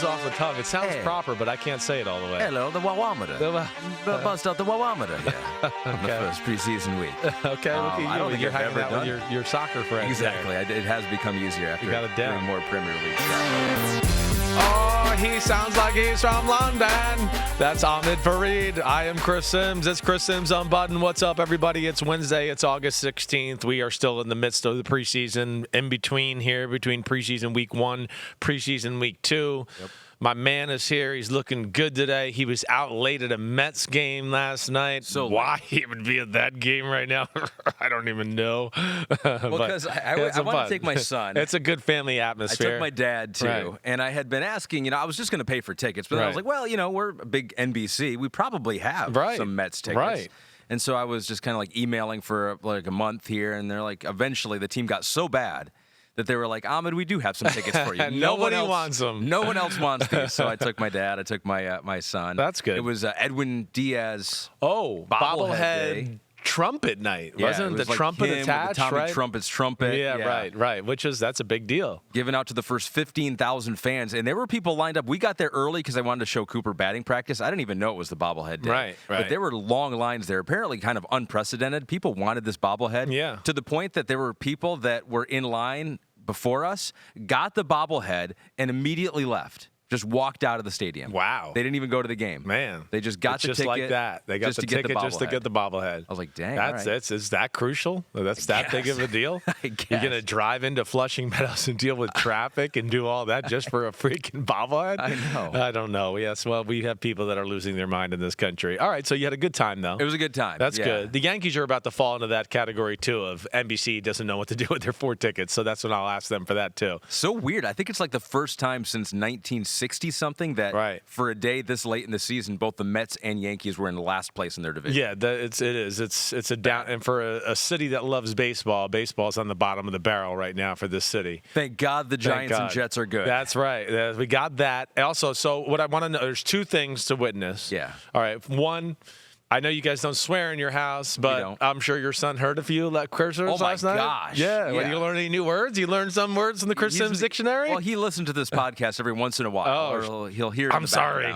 rolls off the tongue. It sounds proper, but I can't say it all the way. Hello, the wawometer. Bust out the wawometer here on the first preseason week. Okay, look at I don't think you're I've hanging ever out done with your soccer friends. Exactly. It has become easier after got it down. doing more Premier League stuff. Oh, he sounds like he's from London. That's Ahmed Fareed. I am Chris Sims. It's Chris Sims Unbuttoned. What's up, everybody? It's Wednesday. It's August 16th. We are still in the midst of the preseason, in between here, between preseason week 1, preseason week 2. Yep. My man is here. He's looking good today. He was out late at a Mets game last night. So why he would be at that game right now, I don't even know. Well, because I want to take my son. It's a good family atmosphere. I took my dad, too. Right. And I had been asking, I was just going to pay for tickets. But I was like, well, we're a big NBC. We probably have some Mets tickets. Right. And so I was just kind of like emailing for like a month here. And they're like, eventually the team got so bad that they were like, Ahmed, we do have some tickets for you. Nobody wants them. No one else wants these. So I took my dad. I took my son. That's good. It was Edwin Diaz. Oh, bobblehead trumpet night. Wasn't the like trumpet attached, Tommy right? Trumpet's trumpet. Yeah, right. That's a big deal. Given out to the first 15,000 fans. And there were people lined up. We got there early because I wanted to show Cooper batting practice. I didn't even know it was the bobblehead day. Right. But there were long lines there, apparently kind of unprecedented. People wanted this bobblehead. Yeah. To the point that there were people that were in line before us, got the bobblehead, and immediately left. Just walked out of the stadium. Wow. They didn't even go to the game. Man. They just got the just ticket. Like that. They got the ticket just to get the bobblehead. I was like, dang, Is that crucial? That's that big of a deal? I guess. You're going to drive into Flushing Meadows and deal with traffic and do all that just for a freaking bobblehead? I know. I don't know. Yes, well, we have people that are losing their mind in this country. All right, so you had a good time, though. It was a good time. That's good. The Yankees are about to fall into that category, too, of NBC doesn't know what to do with their 4 tickets, so that's when I'll ask them for that, too. So weird. I think it's like the first time since 1960-something that for a day this late in the season, both the Mets and Yankees were in last place in their division. Yeah, it is. It's a down, and for a city that loves baseball's on the bottom of the barrel right now for this city. Thank God the Giants and Jets are good. That's right. We got that. Also, so what I want to know, there's 2 things to witness. Yeah. All right. One, I know you guys don't swear in your house, but I'm sure your son heard a few cursors last night. Oh, my gosh. Yeah. Did you learn any new words? You learned some words from the Chris Sims dictionary? Well, he listened to this podcast every once in a while. Or he'll hear it. I'm sorry.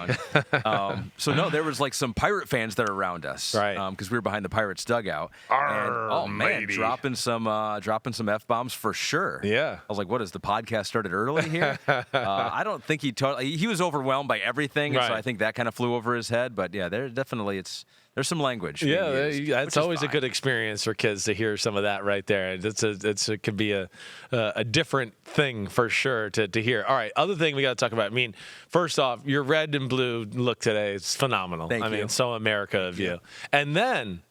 So, no, there was like some Pirate fans that are around us. Right. Because we were behind the Pirates dugout. Man, dropping some F-bombs for sure. Yeah. I was like, what, is the podcast started early here? I don't think he was overwhelmed by everything. Right. And so I think that kind of flew over his head. But, yeah, there's some language. Yeah, that's always a good experience for kids to hear some of that right there. It could be a different thing for sure to hear. All right, other thing we got to talk about. I mean, first off, your red and blue look today is phenomenal. Thank you. I mean, so America of you. And then,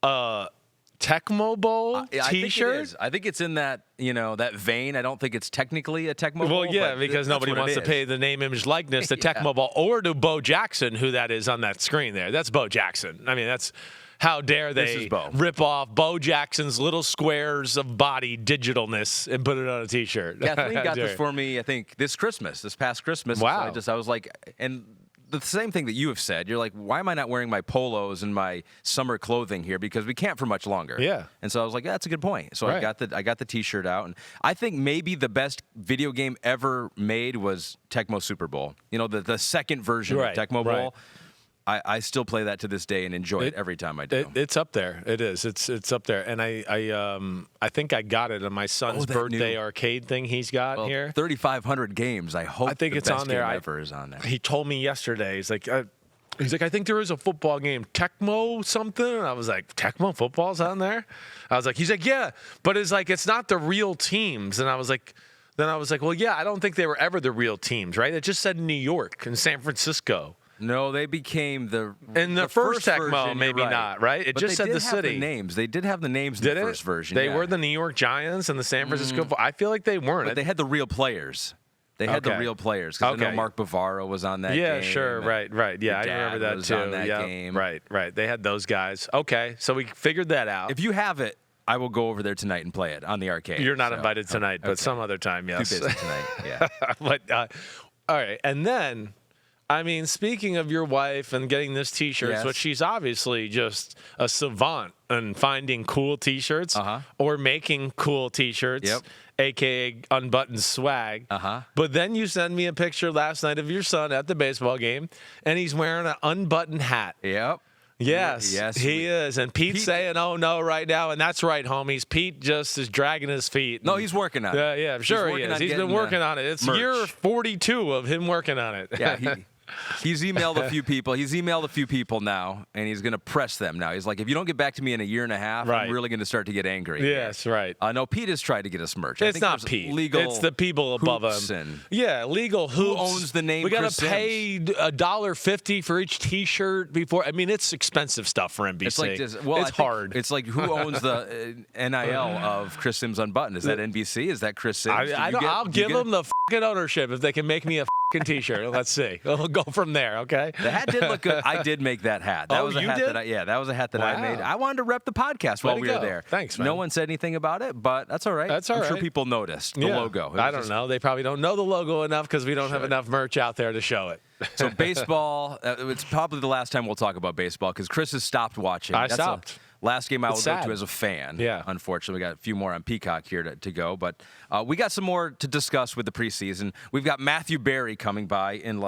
Tecmo Bowl T-shirt. I think it's in that that vein. I don't think it's technically a Tecmo Bowl. Well, yeah, because nobody wants to pay the name, image, likeness to Tecmo Bowl or to Bo Jackson, who that is on that screen there. That's Bo Jackson. I mean, that's how dare they rip off Bo Jackson's little squares of body digitalness and put it on a T-shirt. Kathleen got this for me, I think, this past Christmas. Wow. So I was like, and the same thing that you have said. You're like, why am I not wearing my polos and my summer clothing here? Because we can't for much longer. Yeah. And so I was like, that's a good point. So I got the T-shirt out, and I think maybe the best video game ever made was Tecmo Super Bowl. The second version of Tecmo Bowl. Right. I still play that to this day and enjoy it every time I do. It's up there. It is. It's up there. And I think I got it on my son's birthday arcade thing he's got here. 3,500 games. I think it's on there. Ever is on there. He told me yesterday. He's like, I think there is a football game, Tecmo something. And I was like, Tecmo football's on there? He's like, yeah, but it's not the real teams. And I was like, well, yeah, I don't think they were ever the real teams, right? It just said New York and San Francisco. No, they became the first Tecmo, version, maybe not, right? It just said the city. They did have the names in the first version. They were the New York Giants and the San Francisco. I feel like they weren't. But they had the real players. They had the real players because I know Mark Bavaro was on that game. Yeah, sure, right. Yeah, I remember that too. On that game. Right. They had those guys. Okay, so we figured that out. If you have it, I will go over there tonight and play it on the arcade. You're not invited tonight, but some other time, yes. Too busy tonight, yeah. But all right, and then I mean, speaking of your wife and getting this T-shirts, which she's obviously just a savant in finding cool T-shirts or making cool T-shirts, a.k.a. unbuttoned swag. But then you send me a picture last night of your son at the baseball game, and he's wearing an unbuttoned hat. Yes, he is. And Pete's saying, oh, no, right now. And that's right, homies. Pete just is dragging his feet. No, he's working on it. Yeah, sure he is. He's been working on it. It's year 42 of him working on it. Yeah, he's emailed a few people. He's emailed a few people now, and he's going to press them now. He's like, if you don't get back to me in a year and a half, I'm really going to start to get angry. Yes, right. No, Pete has tried to get us merch. It's not Pete. It's the people above him. Legal hoops. Who owns the name? We got to pay $1.50 for each T-shirt before. I mean, it's expensive stuff for NBC. It's like it's hard. It's like who owns the NIL of Chris Sims Unbuttoned? Is that NBC? Is that Chris Sims? I'll give them the fucking ownership if they can make me a T-shirt. Let's see. We'll go from there. Okay. The hat did look good. I did make that hat. That was a hat did? that was a hat that I made. I wanted to rep the podcast while we were there. Thanks, man. No one said anything about it, but that's all right. I'm sure people noticed the logo. I don't know. They probably don't know the logo enough because we don't have enough merch out there to show it. So baseball, it's probably the last time we'll talk about baseball because Chris has stopped watching. I stopped. Last game I will go to as a fan. Yeah. Unfortunately, we got a few more on Peacock here to go. But we got some more to discuss with the preseason. We've got Matthew Berry coming by in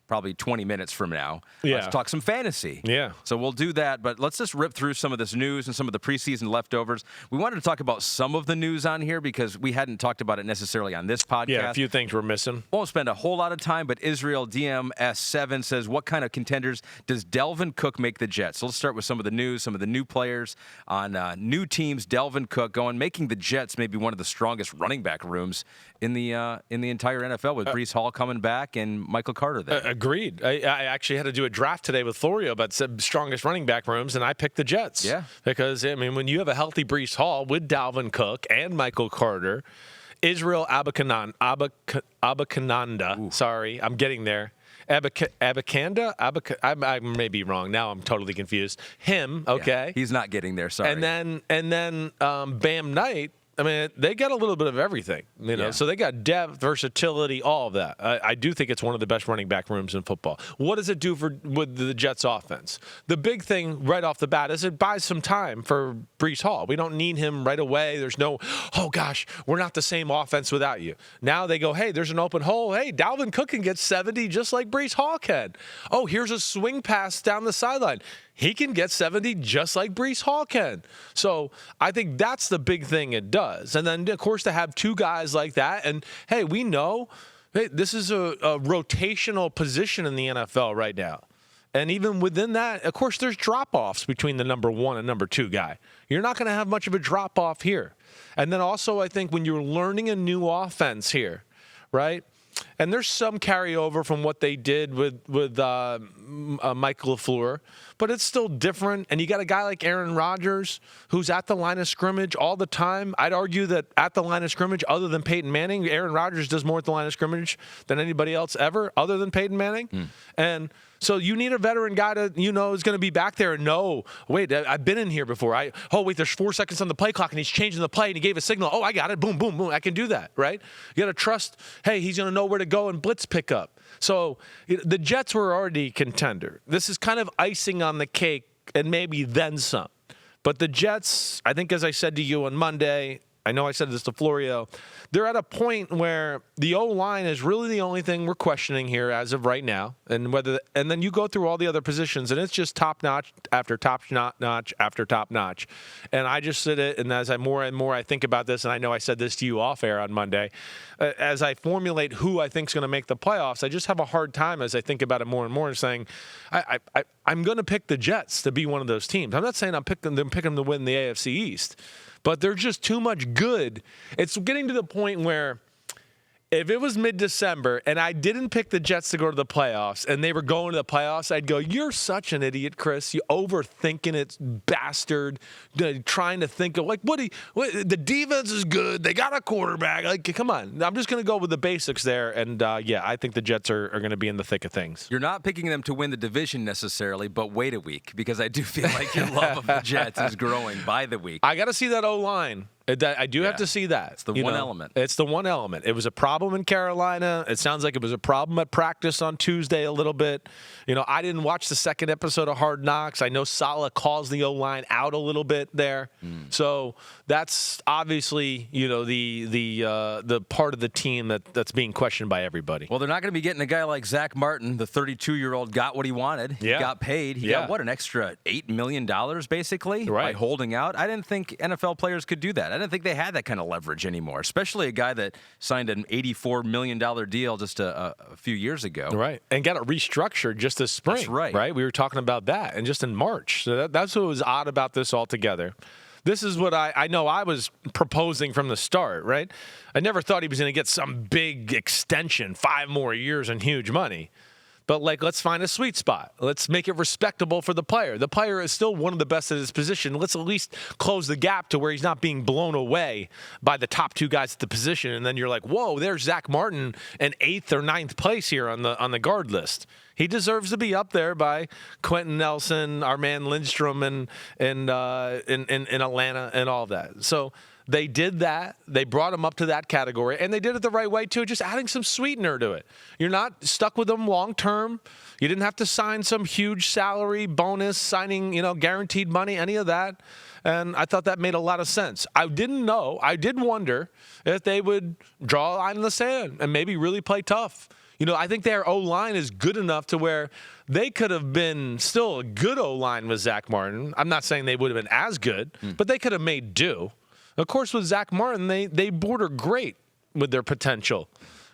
probably 20 minutes from now. Let's talk some fantasy. So we'll do that, but let's just rip through some of this news and some of the preseason leftovers. We wanted to talk about some of the news on here because we hadn't talked about it necessarily on this podcast. Yeah, a few things we're missing. Won't spend a whole lot of time, but Israel DMS7 says, what kind of contenders does Dalvin Cook make the Jets? So let's start with some of the news, some of the new players on new teams. Dalvin Cook making the Jets maybe one of the strongest running back rooms in the entire NFL with Breece Hall coming back and Michael Carter there. Agreed. I actually had to do a draft today with Florio about the strongest running back rooms, and I picked the Jets. Yeah. Because, I mean, when you have a healthy Breece Hall with Dalvin Cook and Michael Carter, Israel Abakananda. Sorry, I'm getting there. Abakanda? I may be wrong. Now I'm totally confused. Him, okay. Yeah, he's not getting there, sorry. And then Bam Knight. I mean, they got a little bit of everything, So they got depth, versatility, all of that. I do think it's one of the best running back rooms in football. What does it do with the Jets' offense? The big thing right off the bat is it buys some time for Breece Hall. We don't need him right away. There's no, oh gosh, we're not the same offense without you. Now they go, hey, there's an open hole. Hey, Dalvin Cook can get 70 just like Breece Hall can. Oh, here's a swing pass down the sideline. He can get 70 just like Breece Hall can. So I think that's the big thing it does. And then, of course, to have two guys like that. And, hey, we know this is a rotational position in the NFL right now. And even within that, of course, there's drop-offs between the number one and number two guy. You're not going to have much of a drop-off here. And then also I think when you're learning a new offense here, right? And there's some carryover from what they did with Michael LaFleur, but it's still different. And you got a guy like Aaron Rodgers who's at the line of scrimmage all the time. I'd argue that at the line of scrimmage, other than Peyton Manning, Aaron Rodgers does more at the line of scrimmage than anybody else ever, other than Peyton Manning. And so you need a veteran guy to, is going to be back there and know, wait, I've been in here before. Wait, there's 4 seconds on the play clock and he's changing the play and he gave a signal. Oh, I got it. Boom, boom, boom. I can do that, right? You got to trust, hey, he's going to know where to go and blitz pick up. So the Jets were already a contender. This is kind of icing on the cake and maybe then some. But the Jets, I think as I said to you on Monday, I know I said this to Florio, they're at a point where the O-line is really the only thing we're questioning here as of right now. And then you go through all the other positions, and it's just top-notch after top-notch after top-notch. And I just sit it, and as more and more I think about this, and I know I said this to you off-air on Monday, as I formulate who I think is going to make the playoffs, I just have a hard time as I think about it more and more and saying, I'm going to pick the Jets to be one of those teams. I'm not saying I'm picking them to win the AFC East. But they're just too much good. It's getting to the point where if it was mid-December and I didn't pick the Jets to go to the playoffs and they were going to the playoffs, I'd go, you're such an idiot, Chris. You overthinking it, bastard. Trying to think of, the defense is good. They got a quarterback. Come on. I'm just going to go with the basics there. And, I think the Jets are going to be in the thick of things. You're not picking them to win the division necessarily, but wait a week because I do feel like your love of the Jets is growing by the week. I got to see that O-line. I do have to see that. It's the one element. It's the one element. It was a problem in Carolina. It sounds like it was a problem at practice on Tuesday a little bit. I didn't watch the second episode of Hard Knocks. I know Saleh calls the O-line out a little bit there. So that's obviously, the part of the team that's being questioned by everybody. Well, they're not going to be getting a guy like Zack Martin. The 32-year-old got what he wanted. He got paid. He got, an extra $8 million, basically, by holding out. I didn't think NFL players could do that. I didn't think they had that kind of leverage anymore, especially a guy that signed an $84 million deal just a few years ago. Right, and got it restructured just this spring. That's right. Right, we were talking about that, and just in March. So that's what was odd about this altogether. This is what I know I was proposing from the start, right? I never thought he was going to get some big extension, 5 more years and huge money. But, let's find a sweet spot. Let's make it respectable for the player. The player is still one of the best at his position. Let's at least close the gap to where he's not being blown away by the top 2 guys at the position. And then you're like, whoa, there's Zack Martin in 8th or 9th place here on the guard list. He deserves to be up there by Quentin Nelson, our man Lindstrom, and in Atlanta and all of that. So they did that. They brought him up to that category, and they did it the right way, too, just adding some sweetener to it. You're not stuck with them long term. You didn't have to sign some huge salary bonus, signing, guaranteed money, any of that. And I thought that made a lot of sense. I didn't know. I did wonder if they would draw a line in the sand and maybe really play tough. I think their O-line is good enough to where they could have been still a good O-line with Zack Martin. I'm not saying they would have been as good, but they could have made do. Of course, with Zack Martin, they border great with their potential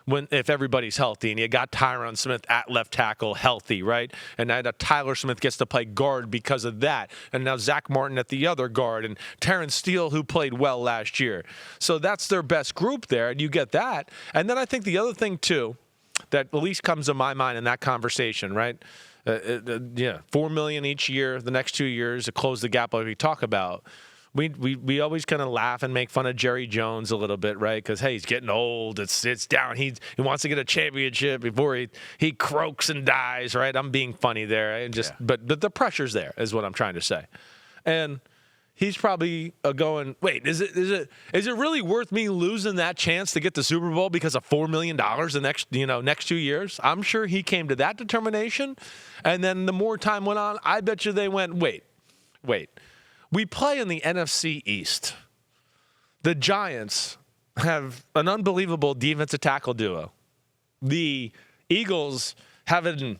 if everybody's healthy. And you got Tyron Smith at left tackle healthy, right? And now Tyler Smith gets to play guard because of that. And now Zack Martin at the other guard. And Terrence Steele, who played well last year. So that's their best group there, and you get that. And then I think the other thing, too, that at least comes to my mind in that conversation, right? $4 million each year, the next 2 years to close the gap like we talk about. We always kind of laugh and make fun of Jerry Jones a little bit, right? Because, hey, he's getting old. It's down. He wants to get a championship before he croaks and dies, right? I'm being funny there. Right? But the pressure's there is what I'm trying to say. And he's probably going, wait, is it really worth me losing that chance to get the Super Bowl because of $4 million the next 2 years? I'm sure he came to that determination. And then the more time went on, I bet you they went, wait. We play in the NFC East. The Giants have an unbelievable defensive tackle duo. The Eagles have an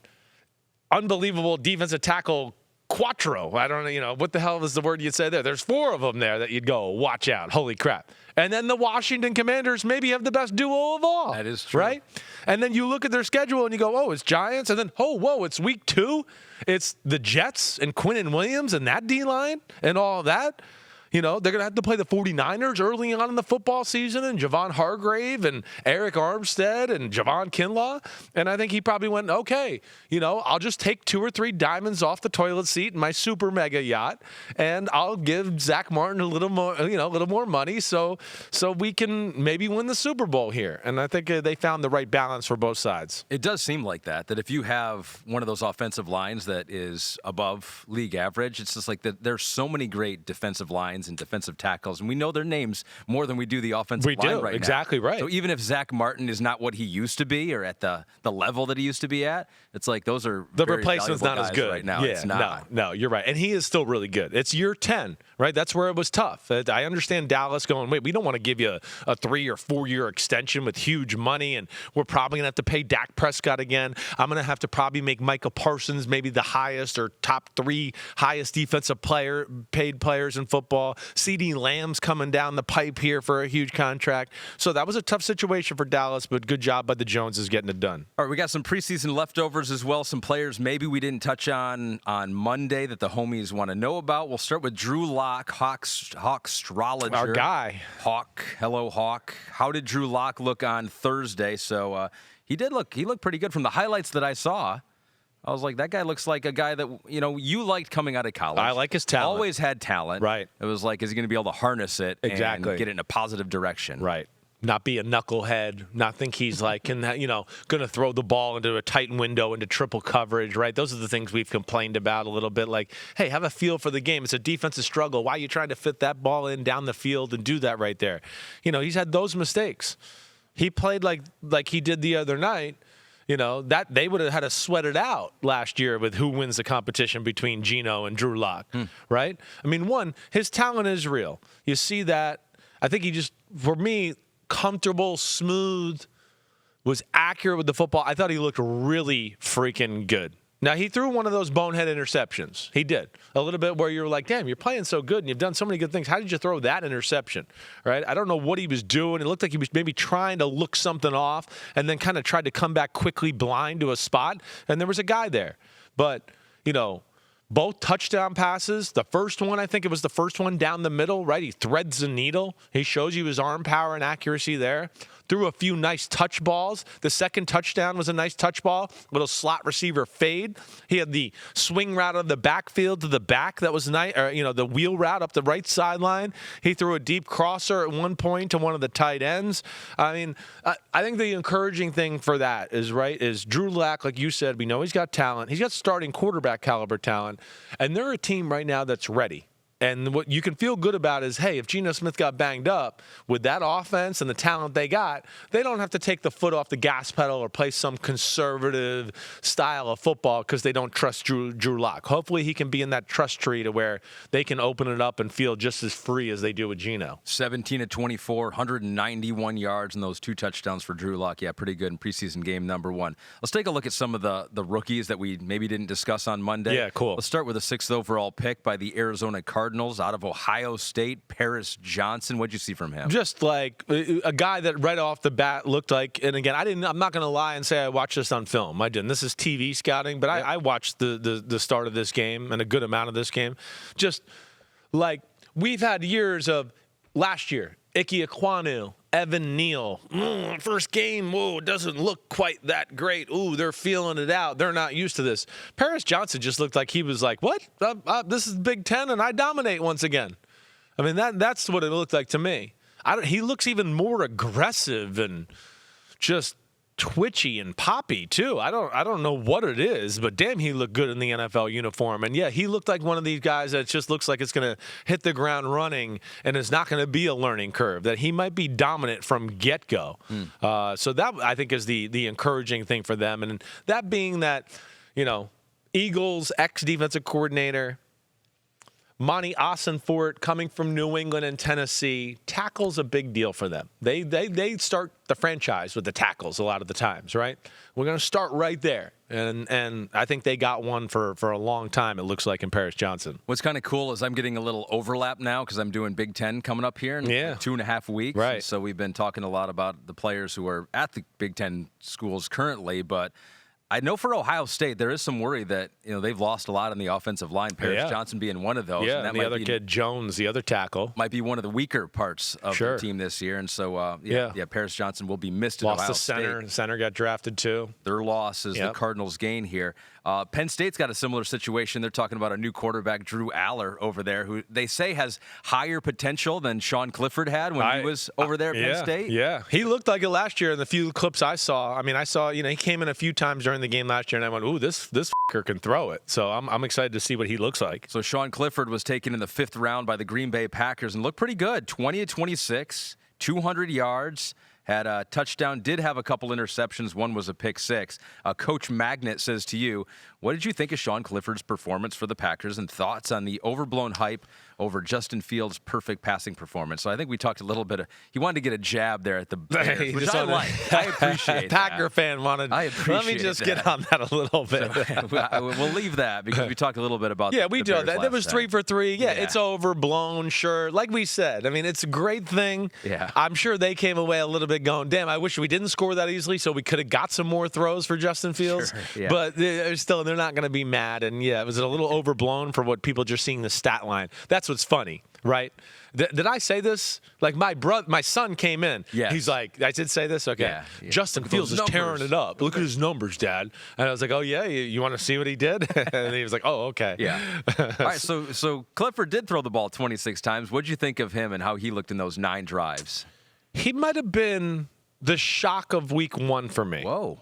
unbelievable defensive tackle quattro. I don't know, what the hell is the word you'd say there? There's 4 of them there that you'd go, watch out, holy crap. And then the Washington Commanders maybe have the best duo of all. That is true. Right? And then you look at their schedule and you go, oh, it's Giants. And then, it's week 2. It's the Jets and Quinnen Williams and that D-line and all of that. They're going to have to play the 49ers early on in the football season, and Javon Hargrave and Eric Armstead and Javon Kinlaw. And I think he probably went, okay, I'll just take 2 or 3 diamonds off the toilet seat in my super mega yacht, and I'll give Zack Martin a little more money so we can maybe win the Super Bowl here. And I think they found the right balance for both sides. It does seem like that if you have one of those offensive lines that is above league average, it's just like that. There's so many great defensive lines and defensive tackles, and we know their names more than we do the offensive line right now. Exactly right. So even if Zack Martin is not what he used to be or at the level that he used to be at, it's like those are the replacement's not as good right now. Yeah, it's not. No, you're right. And he is still really good. It's year 10, right? That's where it was tough. I understand Dallas going, wait, we don't want to give you a 3 or 4 year extension with huge money, and we're probably going to have to pay Dak Prescott again. I'm going to have to probably make Micah Parsons maybe the highest or top 3 highest defensive paid players in football. CeeDee Lamb's coming down the pipe here for a huge contract. So that was a tough situation for Dallas, but good job by the Joneses getting it done. All right, we got some preseason leftovers as well. Some players maybe we didn't touch on Monday that the homies want to know about. We'll start with Drew Lock, Hawkstrologer. Our guy. Hawk. Hello, Hawk. How did Drew Lock look on Thursday? So he looked pretty good from the highlights that I saw. I was like, that guy looks like a guy that, you liked coming out of college. I like his talent. Always had talent. Right. It was like, is he going to be able to harness it exactly. and get it in a positive direction? Right. not be a knucklehead, not think he's like, going to throw the ball into a tight window into triple coverage, right? Those are the things we've complained about a little bit. Like, hey, have a feel for the game. It's a defensive struggle. Why are you trying to fit that ball in down the field and do that right there? He's had those mistakes. He played like he did the other night. That they would have had to sweat it out last year with who wins the competition between Geno and Drew Lock, right? I mean, his talent is real. You see that. I think he just, for me, comfortable, smooth, was accurate with the football. I thought he looked really freaking good. Now, he threw one of those bonehead interceptions. He did. A little bit where you're like, damn, you're playing so good and you've done so many good things. How did you throw that interception, right? I don't know what he was doing. It looked like he was maybe trying to look something off and then kind of tried to come back quickly blind to a spot, and there was a guy there. But, both touchdown passes. The first one, I think it was the first one down the middle, right? He threads the needle. He shows you his arm power and accuracy there. Threw a few nice touch balls. The second touchdown was a nice touch ball. Little slot receiver fade. He had the swing route of the backfield to the back that was nice, or, the wheel route up the right sideline. He threw a deep crosser at one point to one of the tight ends. I mean, I think the encouraging thing for that is Drew Lock, like you said, we know he's got talent. He's got starting quarterback caliber talent. And they're a team right now that's ready. And what you can feel good about is, hey, if Geno Smith got banged up with that offense and the talent they got, they don't have to take the foot off the gas pedal or play some conservative style of football because they don't trust Drew Lock. Hopefully he can be in that trust tree to where they can open it up and feel just as free as they do with Geno. 17 of 24, 191 yards, and those 2 touchdowns for Drew Lock. Yeah, pretty good in preseason game number 1. Let's take a look at some of the rookies that we maybe didn't discuss on Monday. Yeah, cool. Let's start with a 6th overall pick by the Arizona Cardinals out of Ohio State, Paris Johnson. What'd you see from him? Just like a guy that right off the bat looked like, and again, I'm not going to lie and say I watched this on film. I didn't. This is TV scouting, but I watched the start of this game and a good amount of this game. Just like we've had years of last year, Ike Ekwonu, Evan Neal. First game, it doesn't look quite that great. They're feeling it out. They're not used to this. Paris Johnson just looked like he was like, what? This is Big Ten, and I dominate once again. I mean, that's what it looked like to me. He looks even more aggressive and just twitchy and poppy too. I don't know what it is, but damn, he looked good in the NFL uniform. And yeah, he looked like one of these guys that just looks like it's going to hit the ground running and it's not going to be a learning curve, that he might be dominant from get-go. So that, I think, is the encouraging thing for them. And that being that, Eagles ex-defensive coordinator Monty Ossenfort, coming from New England and Tennessee, tackle's a big deal for them. They start the franchise with the tackles a lot of the times, right? We're going to start right there. And I think they got one for a long time, it looks like, in Paris Johnson. What's kind of cool is I'm getting a little overlap now because I'm doing Big Ten coming up here in 2.5 weeks. Right. So we've been talking a lot about the players who are at the Big Ten schools currently, but I know for Ohio State, there is some worry that they've lost a lot on the offensive line. Paris Johnson being one of those. Yeah, and the other kid, Jones, the other tackle. Might be one of the weaker parts of the team this year. And so, Paris Johnson will be missed at Ohio State. Lost the center got drafted too. Their loss is the Cardinals' gain here. Penn State's got a similar situation. They're talking about a new quarterback, Drew Aller, over there, who they say has higher potential than Sean Clifford had when he was over there at Penn State. Yeah, he looked like it last year in the few clips I saw. I mean, I saw, he came in a few times during the game last year, and I went, ooh, this f***er can throw it. So I'm excited to see what he looks like. So Sean Clifford was taken in the 5th round by the Green Bay Packers and looked pretty good. 20 of 26, 200 yards. Had a touchdown, did have a couple interceptions. One was a pick 6. Coach Magnet says to you, what did you think of Sean Clifford's performance for the Packers and thoughts on the overblown hype over Justin Fields' perfect passing performance? So I think we talked a little bit he wanted to get a jab there at the Bears, which I like. I appreciate Packer that. fan wanted. I appreciate Let me just get on that a little bit. So, we'll leave that because we talked a little bit about we do that. That was 3 for 3. Yeah, it's overblown, sure. Like we said, I mean, it's a great thing. Yeah. I'm sure they came away a little bit going, damn, I wish we didn't score that easily so we could have got some more throws for Justin Fields. Sure, yeah. But they're not going to be mad. And, it was a little overblown for what people just seeing the stat line. That's what's funny, right? Did I say this? Like, my son came in. Yes. He's like, I did say this? Okay. Yeah. Justin Fields is tearing it up. Look at his numbers, Dad. And I was like, oh, yeah? You want to see what he did? And he was like, oh, okay. Yeah. All right, so Clifford did throw the ball 26 times. What did you think of him and how he looked in those 9 drives? he might have been the shock of week 1 for me. Whoa.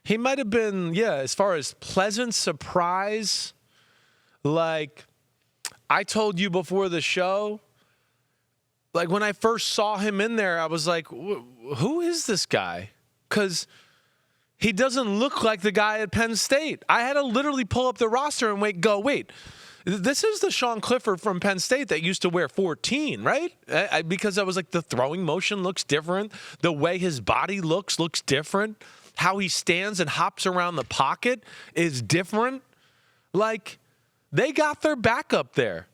He might have been, as far as pleasant surprise. Like, I told you before the show, like when I first saw him in there, I was like, who is this guy? Because he doesn't look like the guy at Penn State. I had to literally pull up the roster and wait, this is the Sean Clifford from Penn State that used to wear 14, right? Because I was like, the throwing motion looks different. The way his body looks different. How he stands and hops around the pocket is different. Like, they got their backup there.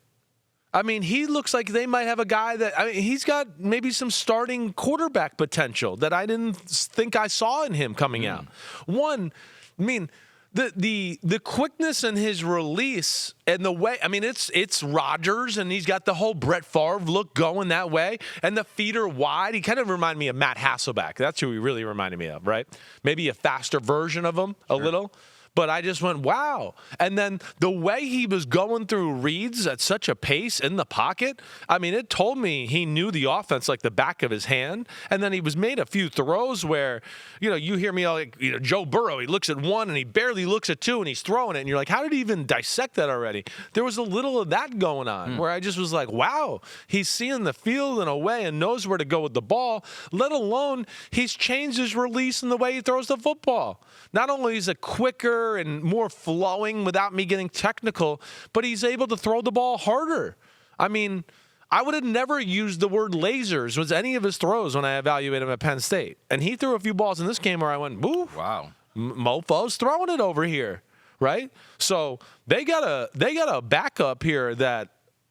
I mean, he looks like they might have a guy he's got maybe some starting quarterback potential that I didn't think I saw in him coming out. One, I mean, the quickness in his release and the way, I mean, it's Rodgers, and he's got the whole Brett Favre look going that way, and the feet are wide. He kind of reminded me of Matt Hasselbeck. That's who he really reminded me of, right? Maybe a faster version of him, a little. But I just went, wow. And then the way he was going through reads at such a pace in the pocket, I mean, it told me he knew the offense like the back of his hand. And then he was made a few throws where, you hear me like, Joe Burrow, he looks at 1 and he barely looks at 2 and he's throwing it. And you're like, how did he even dissect that already? There was a little of that going on where I just was like, wow, he's seeing the field in a way and knows where to go with the ball, let alone he's changed his release in the way he throws the football. Not only is it quicker and more flowing without me getting technical, but he's able to throw the ball harder. I mean, I would have never used the word lasers with any of his throws when I evaluated him at Penn State. And he threw a few balls in this game where I went, woo, wow, mofo's throwing it over here, right? So they got a backup here that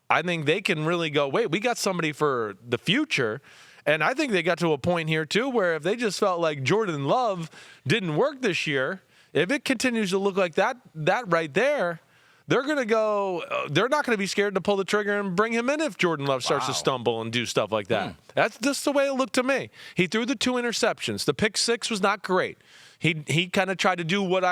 I think they can really go, wait, we got somebody for the future. And I think they got to a point here, too, where if they just felt like Jordan Love didn't work this year, if it continues to look like that right there, they're going to go – they're not going to be scared to pull the trigger and bring him in if Jordan Love starts to stumble and do stuff like that. That's just the way it looked to me. He threw the 2 interceptions. The pick 6 was not great. He kind of tried to do what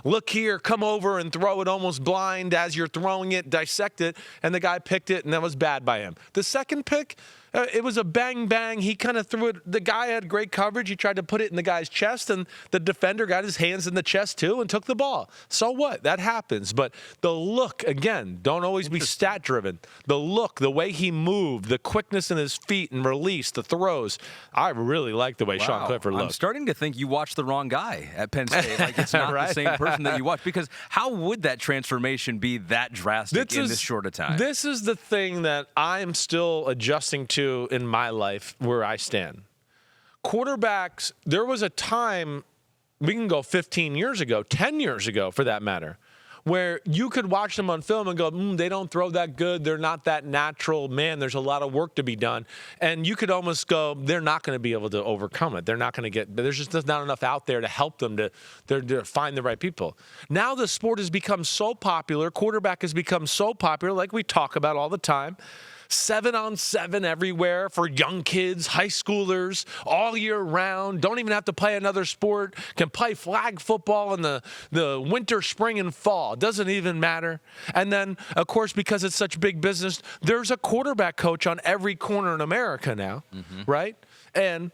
look here, come over and throw it almost blind as you're throwing it, dissect it, and the guy picked it, and that was bad by him. The second pick, it was a bang. He kind of threw it. The guy had great coverage. He tried to put it in the guy's chest, and the defender got his hands in the chest too and took the ball. So what? That happens. But the look, again, don't always be stat-driven. The look, the way he moved, the quickness in his feet and release, the throws, I really like the way Sean Clifford looked. I'm starting to think you watched the wrong guy at Penn State. Like, it's not the same person that you watched. Because how would that transformation be that drastic in this short a time? This is the thing that I'm still adjusting to in my life where I stand. Quarterbacks, there was a time, we can go 15 years ago, 10 years ago for that matter, where you could watch them on film and go, they don't throw that good. They're not that natural. Man, there's a lot of work to be done. And you could almost go, they're not going to be able to overcome it. They're not going to get, there's just not enough out there to help them to find the right people. Now the sport has become so popular. Quarterback has become so popular, like we talk about all the time. 7-on-7 everywhere for young kids, high schoolers, all year round. Don't even have to play another sport. Can play flag football in the winter, spring, and fall. Doesn't even matter. And then, of course, because it's such big business, there's a quarterback coach on every corner in America now, right? And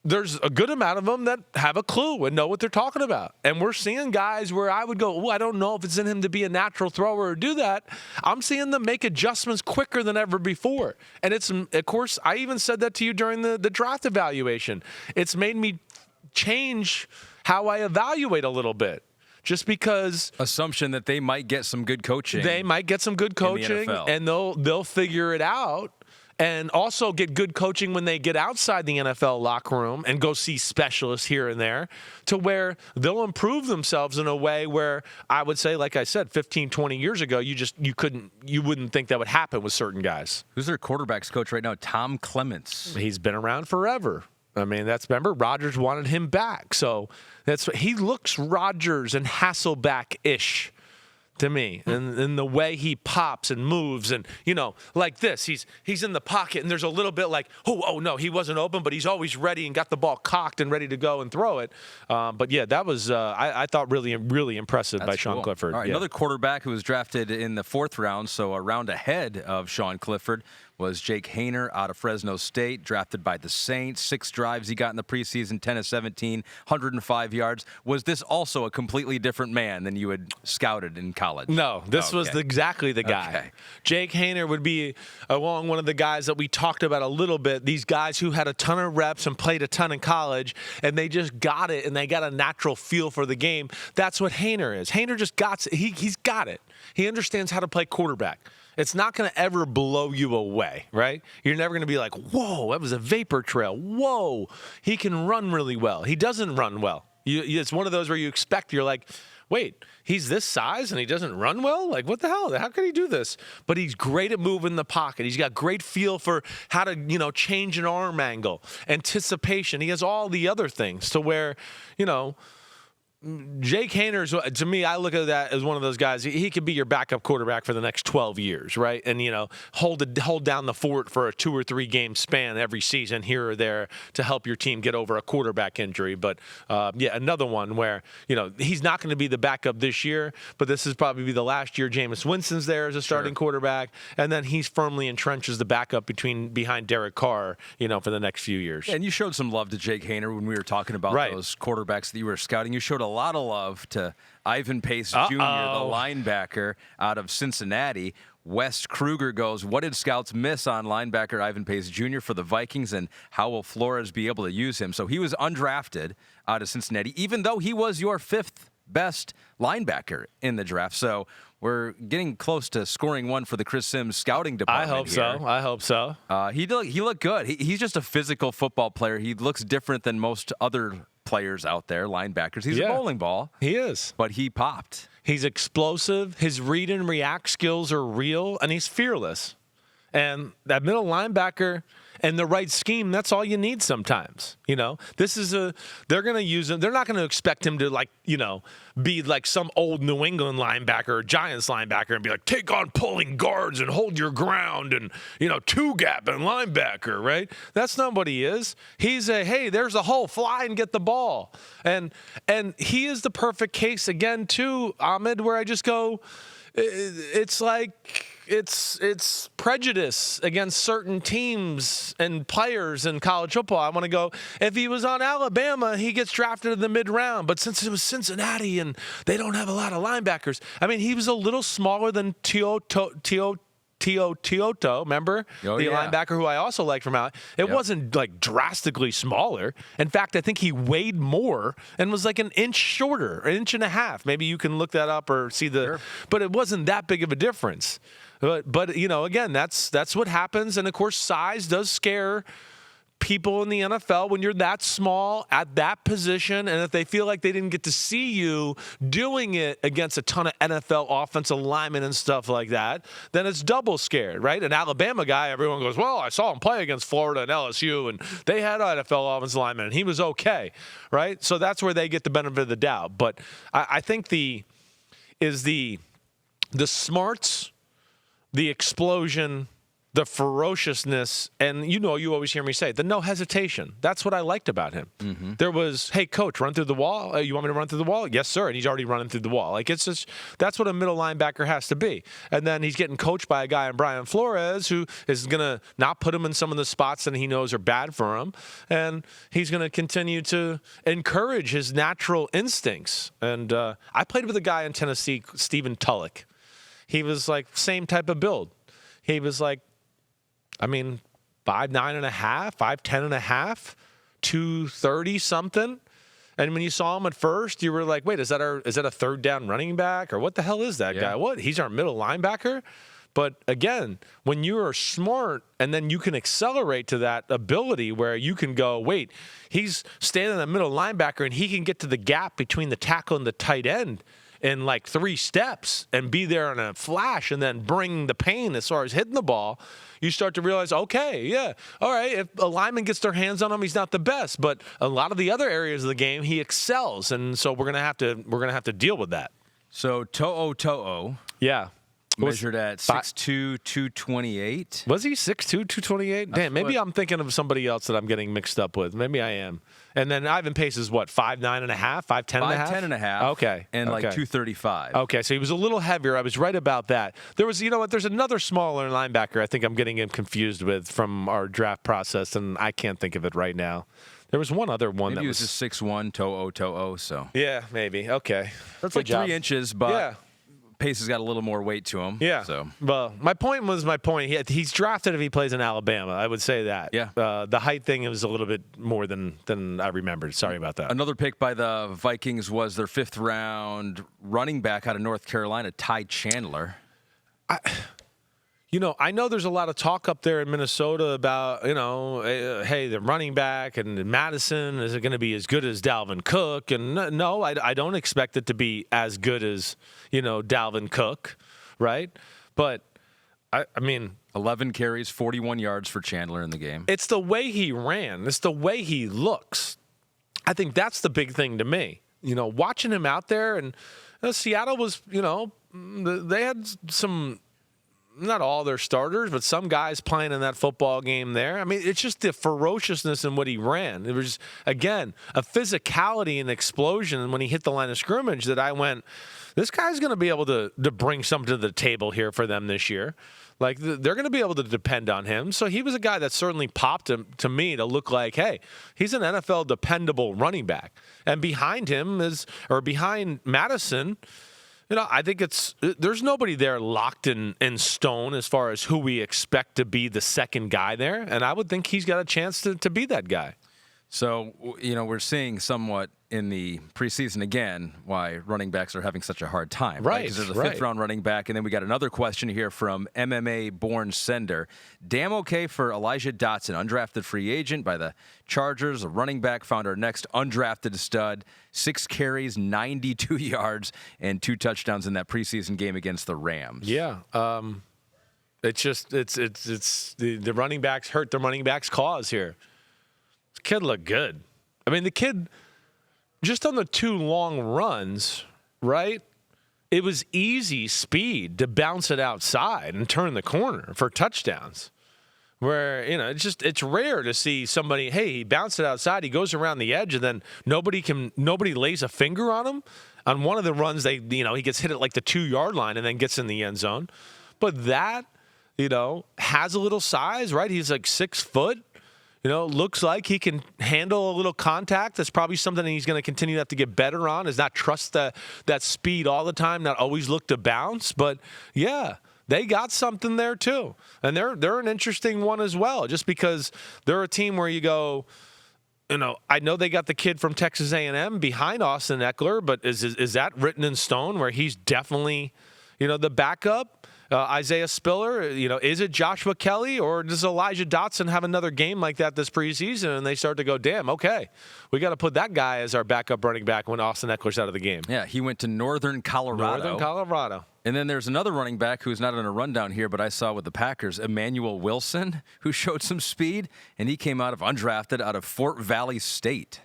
there's a good amount of them that have a clue and know what they're talking about. And we're seeing guys where I would go, I don't know if it's in him to be a natural thrower or do that. I'm seeing them make adjustments quicker than ever before. And it's, of course, I even said that to you during the draft evaluation. It's made me change how I evaluate a little bit. Just because assumption that they might get some good coaching. They might get some good coaching and they'll figure it out. And also get good coaching when they get outside the NFL locker room and go see specialists here and there to where they'll improve themselves in a way where I would say, like I said, 15, 20 years ago, you wouldn't think that would happen with certain guys. Who's their quarterback's coach right now? Tom Clements. He's been around forever. I mean, remember, Rodgers wanted him back. So he looks Rodgers and Hasselbeck-ish to me, and the way he pops and moves, and like this, he's in the pocket, and there's a little bit like, oh no, he wasn't open, but he's always ready and got the ball cocked and ready to go and throw it. But yeah, that was I thought really impressive by Sean Clifford. All right, another quarterback who was drafted in the 4th round, so a round ahead of Sean Clifford, was Jake Haener out of Fresno State, drafted by the Saints. 6 drives he got in the preseason, 10 of 17, 105 yards. Was this also a completely different man than you had scouted in college? No, this was exactly the guy. Okay. Jake Haener would be along one of the guys that we talked about a little bit, these guys who had a ton of reps and played a ton in college, and they just got it, and they got a natural feel for the game. That's what Haener is. Haener just got it. He's got it. He understands how to play quarterback. It's not going to ever blow you away, right? You're never going to be like, whoa, that was a vapor trail. Whoa, he can run really well. He doesn't run well. It's one of those where you expect, you're like, wait, he's this size and he doesn't run well? Like, what the hell? How can he do this? But he's great at moving the pocket. He's got great feel for how to, change an arm angle, anticipation. He has all the other things to where, Jake Haener, to me, I look at that as one of those guys. He could be your backup quarterback for the next 12 years, right? And, hold down the fort for a 2 or 3 game span every season here or there to help your team get over a quarterback injury. But, another one where, he's not going to be the backup this year, but this is probably the last year Jameis Winston's there as a starting quarterback. And then he's firmly entrenched as the backup behind Derek Carr, for the next few years. And you showed some love to Jake Haener when we were talking about those quarterbacks that you were scouting. You showed a lot of love to Ivan Pace Jr., the linebacker out of Cincinnati. Wes Kruger goes, what did scouts miss on linebacker Ivan Pace Jr. for the Vikings, and how will Flores be able to use him? So he was undrafted out of Cincinnati, even though he was your 5th best linebacker in the draft. So we're getting close to scoring one for the Chris Sims scouting department. I hope so. He looked good. He's just a physical football player. He looks different than most other players out there, linebackers. He's a bowling ball. He is. But he popped. He's explosive. His read and react skills are real, and he's fearless. And that middle linebacker and the right scheme, that's all you need sometimes. They're going to use him. They're not going to expect him to be like some old New England linebacker or Giants linebacker and be like, take on pulling guards and hold your ground and, 2-gap and linebacker, right? That's not what he is. He's hey, there's a hole, fly and get the ball. And he is the perfect case again too, Ahmed, where I just go, it's like, it's prejudice against certain teams and players in college football. I want to go, if he was on Alabama, he gets drafted in the mid-round. But since it was Cincinnati and they don't have a lot of linebackers, he was a little smaller than Teoto, remember? The linebacker who I also liked from out. It wasn't like drastically smaller. In fact, I think he weighed more and was like an inch shorter, an inch and a half. Maybe you can look that up or see but it wasn't that big of a difference. But again, that's what happens. And of course, size does scare people in the NFL when you're that small at that position, and if they feel like they didn't get to see you doing it against a ton of NFL offensive linemen and stuff like that, then it's double scared, right? An Alabama guy, everyone goes, well, I saw him play against Florida and LSU, and they had NFL offensive linemen, and he was okay, right? So that's where they get the benefit of the doubt. But I think the smarts, the explosion, the ferociousness, and you always hear me say, the no hesitation. That's what I liked about him. Mm-hmm. There was, hey, coach, run through the wall. You want me to run through the wall? Yes, sir. And he's already running through the wall. That's what a middle linebacker has to be. And then he's getting coached by a guy in Brian Flores who is going to not put him in some of the spots that he knows are bad for him. And he's going to continue to encourage his natural instincts. And I played with a guy in Tennessee, Stephen Tulloch. He was like same type of build. He was like, 5'9.5", 5'10.5", 230 something. And when you saw him at first, you were like, wait, is that a third down running back? Or what the hell is that guy? What? He's our middle linebacker? But again, when you are smart and then you can accelerate to that ability where you can go, wait, he's standing in the middle linebacker and he can get to the gap between the tackle and the tight end in like 3 steps and be there in a flash and then bring the pain as far as hitting the ball, you start to realize, okay, all right, if a lineman gets their hands on him, he's not the best, but a lot of the other areas of the game, he excels, and so we're gonna have to deal with that. So To'o. Yeah. Measured at 6'2", 228. Was he 6'2", 228? Damn, maybe I'm thinking of somebody else that I'm getting mixed up with. Maybe I am. And then Ivan Pace is what, 5'9 and a half, 5'10 and a half? 5'10 and a half. Okay. And like 235. Okay, so he was a little heavier. I was right about that. There was, you know what, there's another smaller linebacker I think I'm getting him confused with from our draft process, and I can't think of it right now. There was one other one maybe that was just 6'1", toe-o, so. Yeah, maybe. Okay. That's like 3 inches, but Pace has got a little more weight to him. Yeah. So. Well, my point was my point. He's drafted if he plays in Alabama. I would say that. Yeah. The height thing was a little bit more than I remembered. Sorry about that. Another pick by the Vikings was their 5th-round running back out of North Carolina, Ty Chandler. I know there's a lot of talk up there in Minnesota about, hey, the running back and Madison, is it going to be as good as Dalvin Cook? And no, I don't expect it to be as good as, Dalvin Cook, right? But, I mean. 11 carries, 41 yards for Chandler in the game. It's the way he ran. It's the way he looks. I think that's the big thing to me. Watching him out there, and Seattle was, they had some. Not all their starters, but some guys playing in that football game there. I mean, it's just the ferociousness in what he ran. It was, again, a physicality and explosion when he hit the line of scrimmage that I went, this guy's going to be able to bring something to the table here for them this year. Like, they're going to be able to depend on him. So he was a guy that certainly popped to me to look like, hey, he's an NFL dependable running back. And behind Madison, I think there's nobody there locked in stone as far as who we expect to be the second guy there. And I would think he's got a chance to be that guy. So, we're seeing somewhat in the preseason again why running backs are having such a hard time. Right. Because there's a 5th-round running back. And then we got another question here from MMA-born sender. Damn okay for Elijah Dotson, undrafted free agent by the Chargers. A running back found our next undrafted stud. 6 carries, 92 yards, and 2 touchdowns in that preseason game against the Rams. Yeah. It's just the running backs hurt the running backs' cause here. This kid looked good. I mean, the kid, just on the 2 long runs, right? It was easy speed to bounce it outside and turn the corner for touchdowns. Where, it's rare to see somebody, hey, he bounced it outside, he goes around the edge, and then nobody lays a finger on him. On one of the runs, he gets hit at like the 2-yard line and then gets in the end zone. But that, has a little size, right? He's like 6 foot. Looks like he can handle a little contact. That's probably something he's going to continue to have to get better on, is not trust that speed all the time, not always look to bounce. But, yeah, they got something there too. And they're an interesting one as well, just because they're a team where you go, I know they got the kid from Texas A&M behind Austin Eckler, but is that written in stone where he's definitely, the backup? Isaiah Spiller, is it Joshua Kelly, or does Elijah Dotson have another game like that this preseason and they start to go, damn, okay, we got to put that guy as our backup running back when Austin Eckler's out of the game? Yeah, he went to Northern Colorado. And then there's another running back who's not on a rundown here, but I saw with the Packers, Emmanuel Wilson, who showed some speed, and he came out of undrafted out of Fort Valley State.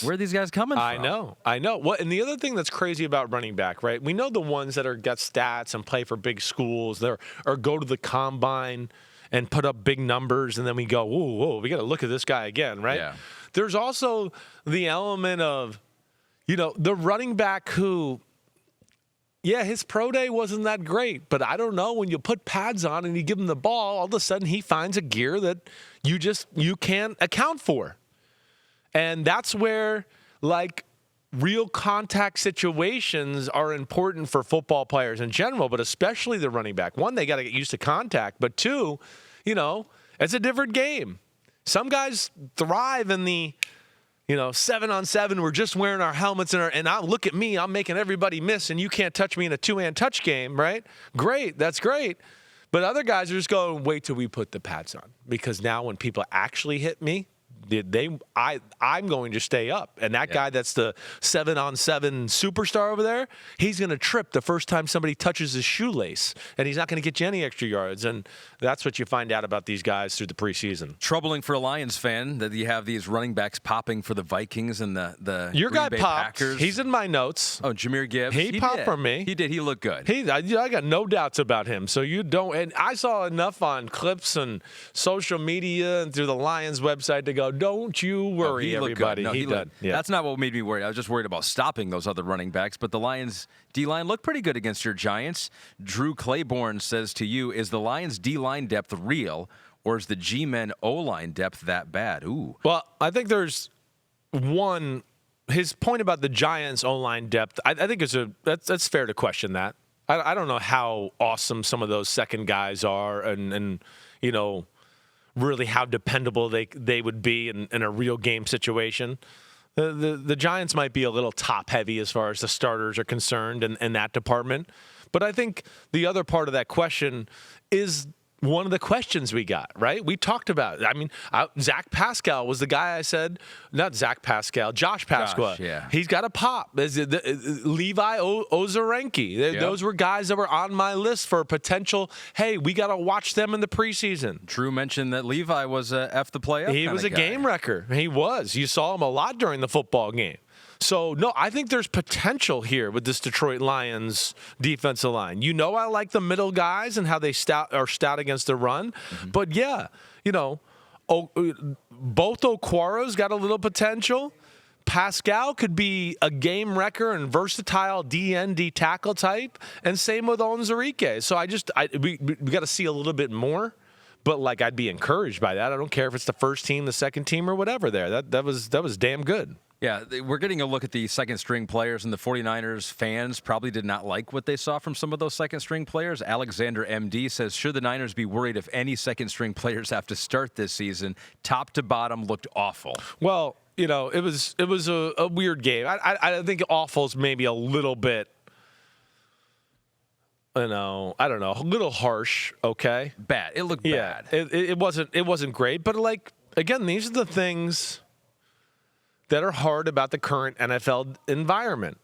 Where are these guys coming from? I know. And the other thing that's crazy about running back, right? We know the ones that got stats and play for big schools, or go to the combine and put up big numbers, and then we go, whoa, we got to look at this guy again, right? Yeah. There's also the element of, the running back who, yeah, his pro day wasn't that great, but I don't know, when you put pads on and you give him the ball, all of a sudden he finds a gear that you can't account for. And that's where, real contact situations are important for football players in general, but especially the running back. One, they got to get used to contact. But 2, it's a different game. Some guys thrive in the, 7-on-7. We're just wearing our helmets, and look at me. I'm making everybody miss, and you can't touch me in a 2-hand touch game, right? Great. That's great. But other guys are just going, wait till we put the pads on. Because now when people actually hit me, I'm going to stay up. And that guy that's the 7-on-7 superstar over there, he's going to trip the first time somebody touches his shoelace, and he's not going to get you any extra yards. And that's what you find out about these guys through the preseason. Troubling for a Lions fan that you have these running backs popping for the Vikings and the Your Green guy Bay popped. Packers. He's in my notes. Oh, Jahmyr Gibbs. He popped for me. He did. He looked good. I got no doubts about him. So you don't. And I saw enough on clips and social media and through the Lions website to go, don't you worry, everybody. No, he did. Yeah. That's not what made me worried. I was just worried about stopping those other running backs. But the Lions D-line looked pretty good against your Giants. Drew Claiborne says to you, is the Lions D-line depth real, or is the G-men O-line depth that bad? Ooh. Well, I think there's one. His point about the Giants O-line depth, I think that's fair to question that. I don't know how awesome some of those second guys are, and really how dependable they would be in a real game situation. The Giants might be a little top heavy as far as the starters are concerned in that department. But I think the other part of that question is one of the questions we got, right? We talked about it. I mean, Zach Pascal was the guy I said, not Zach Pascal, Josh Pascal. Yeah. He's got a pop. Levi Ozarenki. Those were guys that were on my list for potential, hey, we got to watch them in the preseason. Drew mentioned that Levi was a F the play up. He was a game wrecker. He was. You saw him a lot during the football game. So, no, I think there's potential here with this Detroit Lions defensive line. I like the middle guys and how they are stout against the run. Mm-hmm. But, yeah, both Okwaro's got a little potential. Pascal could be a game wrecker and versatile D tackle type, and same with Onwuzurike. So we got to see a little bit more. But, I'd be encouraged by that. I don't care if it's the first team, the second team, or whatever there. That was damn good. Yeah, we're getting a look at the second-string players, and the 49ers fans probably did not like what they saw from some of those second-string players. Alexander MD says, should the Niners be worried if any second-string players have to start this season? Top to bottom looked awful. Well, it was a weird game. I think awful is maybe a little bit, I don't know, a little harsh, okay? Bad. It looked bad. It wasn't great, but, again, these are the things that are hard about the current NFL environment.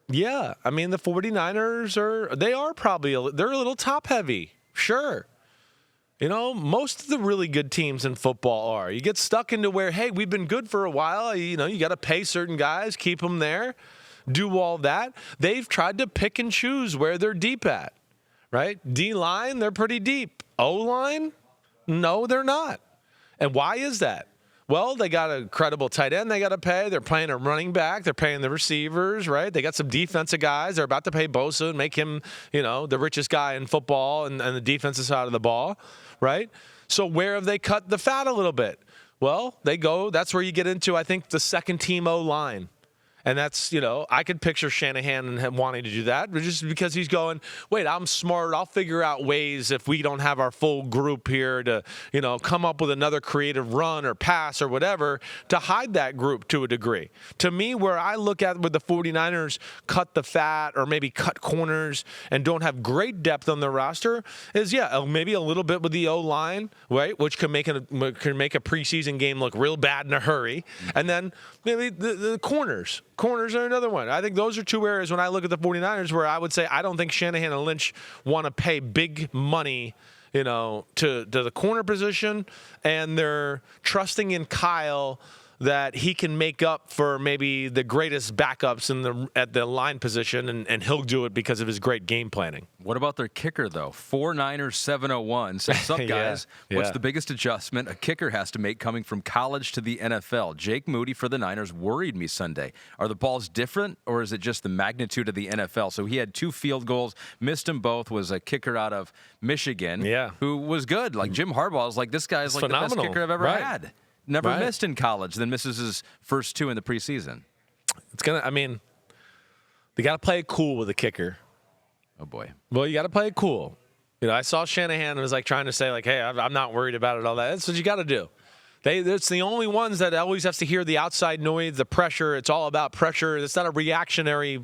Yeah, I mean, the 49ers they're a little top heavy. Sure. Most of the really good teams in football are. You get stuck into where, hey, we've been good for a while. You got to pay certain guys, keep them there, do all that. They've tried to pick and choose where they're deep at, right? D-line, they're pretty deep. O-line, no, they're not. And why is that? Well, they got a credible tight end they got to pay. They're paying a running back. They're paying the receivers, right? They got some defensive guys. They're about to pay Bosa and make him, the richest guy in football and the defensive side of the ball, right? So where have they cut the fat a little bit? Well, that's where you get into, I think, the second team O-line. And that's, I could picture Shanahan wanting to do that, but just because he's going, wait, I'm smart. I'll figure out ways if we don't have our full group here to, come up with another creative run or pass or whatever to hide that group to a degree. To me, where I look at where the 49ers cut the fat or maybe cut corners and don't have great depth on their roster is, maybe a little bit with the O-line, right, which can make a preseason game look real bad in a hurry. And then maybe the corners. Corners are another one. I think those are two areas when I look at the 49ers where I would say I don't think Shanahan and Lynch want to pay big money, to the corner position, and they're trusting in Kyle that he can make up for maybe the greatest backups at the line position, and he'll do it because of his great game planning. What about their kicker, though? 49ers701 says, "What's up, guys? What's the biggest adjustment a kicker has to make coming from college to the NFL? Jake Moody for the Niners worried me Sunday. Are the balls different, or is it just the magnitude of the NFL?" So he had 2 field goals, missed them both, was a kicker out of Michigan who was good. Like Jim Harbaugh is like, this guy is like phenomenal. The best kicker I've ever had. Never missed in college, then misses his first 2 in the preseason. They got to play it cool with a kicker. Oh, boy. Well, you got to play it cool. I saw Shanahan was trying to say, hey, I'm not worried about it, all that. That's what you got to do. It's the only ones that always have to hear the outside noise, the pressure. It's all about pressure. It's not a reactionary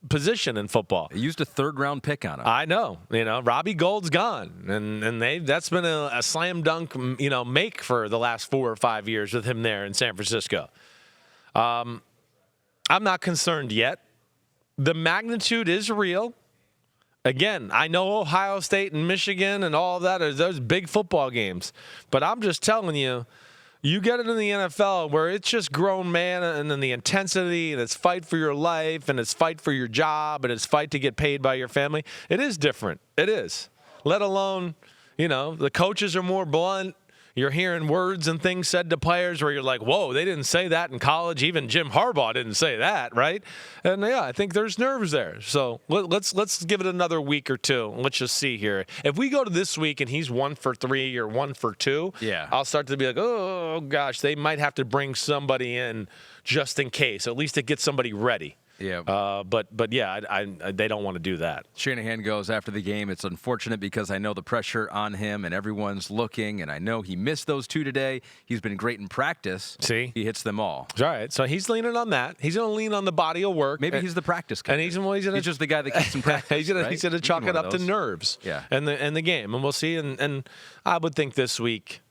position in football. They used a third-round pick on him. I know. Robbie Gould's gone, and that's been a slam dunk, make for the last 4 or 5 years with him there in San Francisco. I'm not concerned yet. The magnitude is real. Again, I know Ohio State and Michigan and all of that are those big football games, but I'm just telling you, you get it in the NFL where it's just grown man and then the intensity and it's fight for your life and it's fight for your job and it's fight to get paid by your family. It is different. It is. Let alone, the coaches are more blunt. You're hearing words and things said to players where you're like, whoa, they didn't say that in college. Even Jim Harbaugh didn't say that, right? And, yeah, I think there's nerves there. So let's give it another week or two. Let's just see here. If we go to this week and he's 1 for 3 or 1 for 2, I'll start to be like, oh, gosh, they might have to bring somebody in just in case, at least to get somebody ready. Yeah. But yeah, they don't want to do that. Shanahan goes after the game. It's unfortunate because I know the pressure on him and everyone's looking, and I know he missed those 2 today. He's been great in practice. See? He hits them all. All right. So he's leaning on that. He's going to lean on the body of work. Maybe he's the practice guy. And he's just the guy that keeps him practice. He's going to chalk it up to nerves. Yeah. And the game. And we'll see. And I would think this week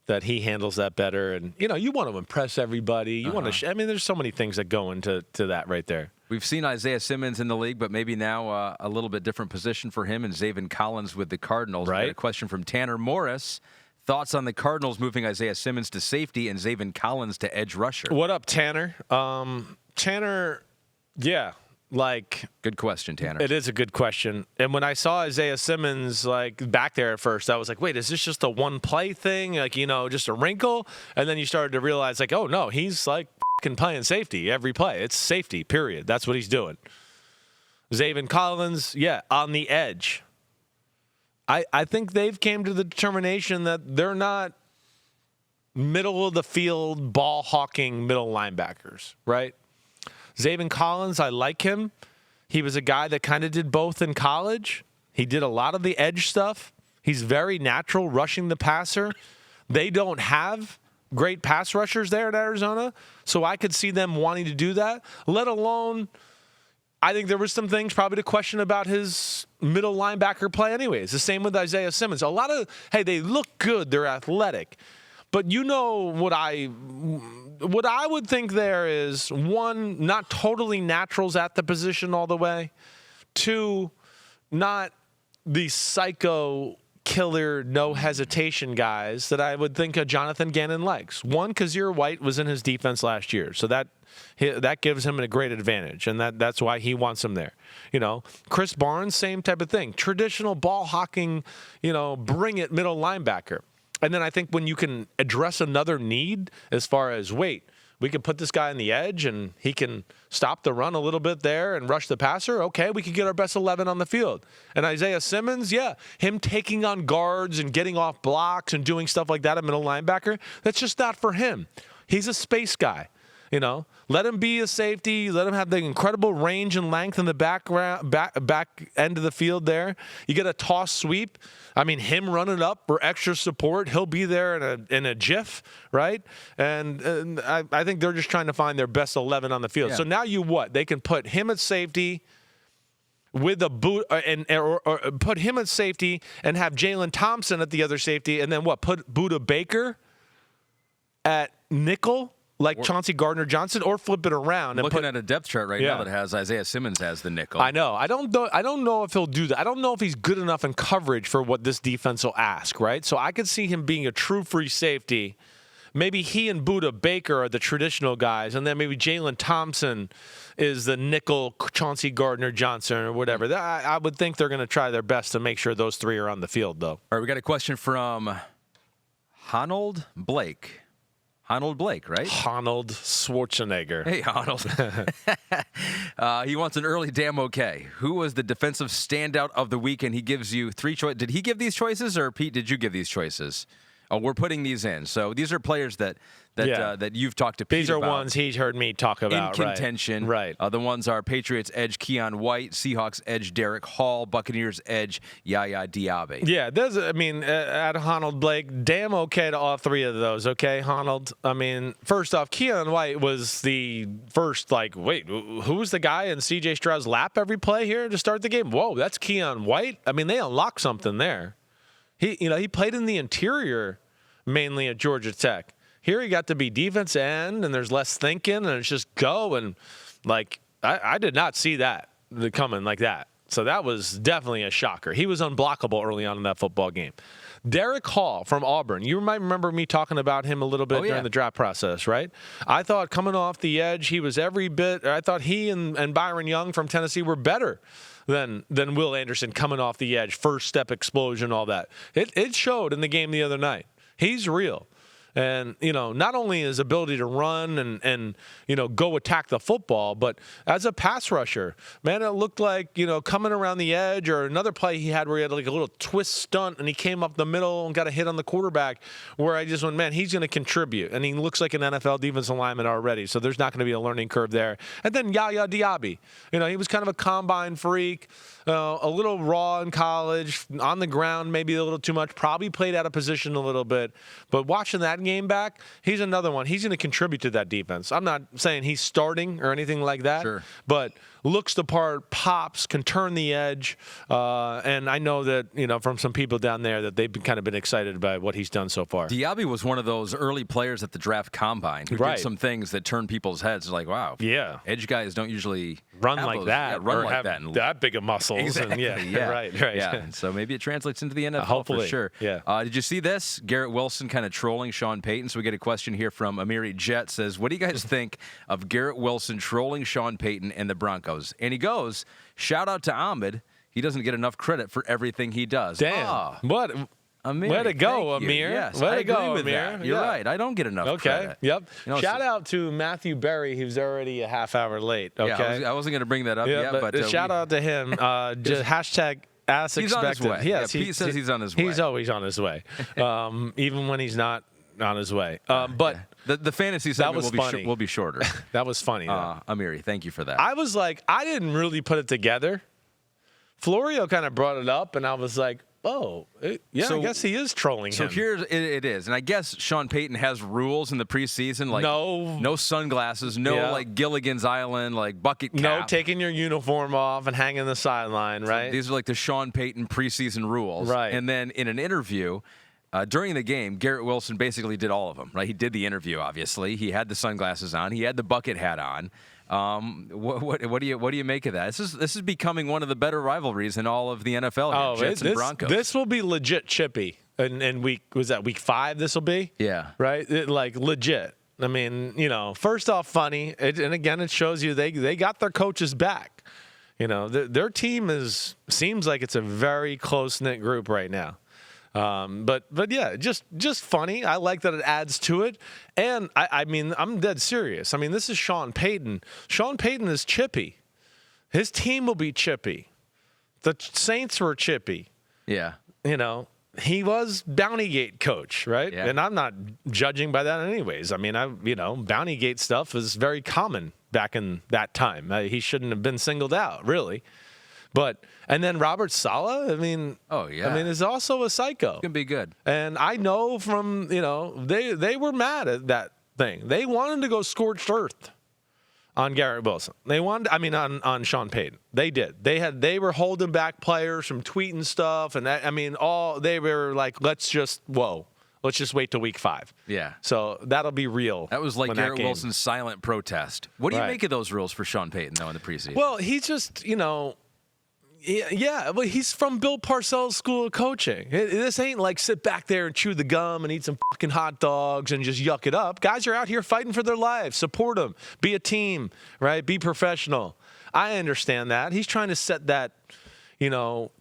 that he handles that better. And, you want to impress everybody. You want to there's so many things that go into that right there. We've seen Isaiah Simmons in the league, but maybe now a little bit different position for him and Zaven Collins with the Cardinals. Right. We got a question from Tanner Morris. Thoughts on the Cardinals moving Isaiah Simmons to safety and Zaven Collins to edge rusher? What up, Tanner? Tanner, yeah. Good question, Tanner. It is a good question. And when I saw Isaiah Simmons back there at first, I was like, wait, is this just a one-play thing? Just a wrinkle? And then you started to realize, oh, no, he's playing safety every play. It's safety, period. That's what he's doing. Zaven Collins, on the edge. I think they've came to the determination that they're not middle-of-the-field, ball-hawking middle linebackers, right? Zaven Collins, I like him. He was a guy that kind of did both in college. He did a lot of the edge stuff. He's very natural rushing the passer. They don't have great pass rushers there in Arizona, so I could see them wanting to do that, let alone I think there was some things probably to question about his middle linebacker play anyways. The same with Isaiah Simmons. A lot of, they look good, they're athletic. But what I would think there is, 1, not totally naturals at the position all the way. 2, not the psycho killer, no hesitation guys that I would think Jonathan Gannon likes. 1, Kazir White was in his defense last year, so that gives him a great advantage, and that's why he wants him there. Chris Barnes, same type of thing. Traditional ball hawking, bring it middle linebacker. And then I think when you can address another need as far as, we can put this guy on the edge and he can stop the run a little bit there and rush the passer. Okay, we could get our best 11 on the field. And Isaiah Simmons, him taking on guards and getting off blocks and doing stuff like that at middle linebacker, that's just not for him. He's a space guy. Let him be a safety. Let him have the incredible range and length in the back end of the field there. You get a toss sweep. Him running up for extra support. He'll be there in a jiff, right? And I think they're just trying to find their best 11 on the field. Yeah. So now they can put him at safety with a boot or put him at safety and have Jalen Thompson at the other safety, and then put Budda Baker at nickel. Chauncey Gardner-Johnson, or flip it around. Looking at a depth chart now that has Isaiah Simmons as the nickel. I know. I don't know if he'll do that. I don't know if he's good enough in coverage for what this defense will ask, right? So I could see him being a true free safety. Maybe he and Budda Baker are the traditional guys, and then maybe Jalen Thompson is the nickel Chauncey Gardner-Johnson or whatever. I would think they're going to try their best to make sure those 3 are on the field, though. All right, we got a question from Honnold Blake. Honnold Blake, right? Honnold Schwarzenegger. Hey, Honnold. He wants an early damn okay. Who was the defensive standout of the week? And he gives you 3 choices. Did he give these choices, or Pete, did you give these choices? Oh, we're putting these in. So these are players that that you've talked to Pete These are about. ones he's heard me talk about. In contention. Right. The ones are Patriots edge Keion White, Seahawks edge Derick Hall, Buccaneers edge Yaya Diaby. Yeah, at Honnold Blake, damn okay to all three of those, okay, Honnold? I mean, first off, Keion White was the first, wait, who was the guy in C.J. Stroud's lap every play here to start the game? Whoa, that's Keion White? I mean, they unlocked something there. He played in the interior mainly at Georgia Tech. Here he got to be defense end, and there's less thinking, and it's just go. And, I did not see that coming like that. So that was definitely a shocker. He was unblockable early on in that football game. Derick Hall from Auburn. You might remember me talking about him a little bit during the draft process, right? I thought coming off the edge, he was every bit – I thought he and Byron Young from Tennessee were better than Will Anderson coming off the edge, first step explosion, all that. It showed in the game the other night. He's real. And, not only his ability to run and go attack the football, but as a pass rusher, man, it looked like, coming around the edge, or another play he had where he had a little twist stunt and he came up the middle and got a hit on the quarterback, where I just went, man, he's going to contribute. And he looks like an NFL defensive lineman already, so there's not going to be a learning curve there. And then Yaya Diaby, he was kind of a combine freak, a little raw in college, on the ground maybe a little too much, probably played out of position a little bit. But watching that game back, he's another one. He's going to contribute to that defense. I'm not saying he's starting or anything like that, but looks the part, pops, can turn the edge. And I know that, from some people down there that they've kind of been excited by what he's done so far. Diaby was one of those early players at the draft combine who did some things that turned people's heads. Like, wow, edge guys don't usually run like that. Yeah, run or like have that big of muscles. Exactly. And right. Yeah, and so maybe it translates into the NFL hopefully. for sure. Yeah. Did you see this? Garrett Wilson kind of trolling Sean Payton. So we get a question here from Amiri Jet. Says, what do you guys think of Garrett Wilson trolling Sean Payton and the Broncos? And he goes, shout out to Ahmed. He doesn't get enough credit for everything he does. Damn. What? Amir, way to go, Amir. Yes, way I to agree go, with Amir. that. You're right. I don't get enough credit. Yep. Shout out to Matthew Berry, who's already a half hour late. Okay. Yeah, I wasn't going to bring that up yet, but shout out to him. Just hashtag as he's expected. On his way. Yes, Pete says he's on his way. He's always on his way, even when he's not on his way. But the fantasy segment will be shorter. That was funny. Amiri, thank you for that. I was like, I didn't really put it together. Florio kind of brought it up, and I was like, oh, I guess he is trolling him. So here it is. And I guess Sean Payton has rules in the preseason, like no sunglasses, no Gilligan's Island, bucket cap. No taking your uniform off and hanging the sideline, right? So these are the Sean Payton preseason rules. Right. And then in an interview, during the game, Garrett Wilson basically did all of them, right? He did the interview, obviously. He had the sunglasses on. He had the bucket hat on. What do you make of that? This is becoming one of the better rivalries in all of the NFL. Jets and Broncos. This will be legit chippy. And week 5? This will be right, legit. I mean, first off, funny, and again, it shows you they got their coaches back. Their team seems like it's a very close knit group right now. But yeah, just funny. I like that it adds to it. And I mean, I'm dead serious. I mean, this is Sean Payton. Sean Payton is chippy. His team will be chippy. The Saints were chippy. Yeah. He was Bountygate coach, right? Yeah. And I'm not judging by that anyways. I mean, Bountygate stuff is very common back in that time. He shouldn't have been singled out, really. And then Robert Saleh, is also a psycho. It's going to be good. And I know from, they were mad at that thing. They wanted to go scorched earth on Garrett Wilson. They wanted, on Sean Payton. They did. They were holding back players from tweeting stuff. And they were like, let's just wait till week 5. Yeah. So that'll be real. That was like Garrett Wilson's silent protest. What do you make of those rules for Sean Payton, though, in the preseason? Well, he's just, Yeah, but he's from Bill Parcells' school of coaching. This ain't like sit back there and chew the gum and eat some fucking hot dogs and just yuck it up. Guys are out here fighting for their lives. Support them. Be a team, right? Be professional. I understand that. He's trying to set that,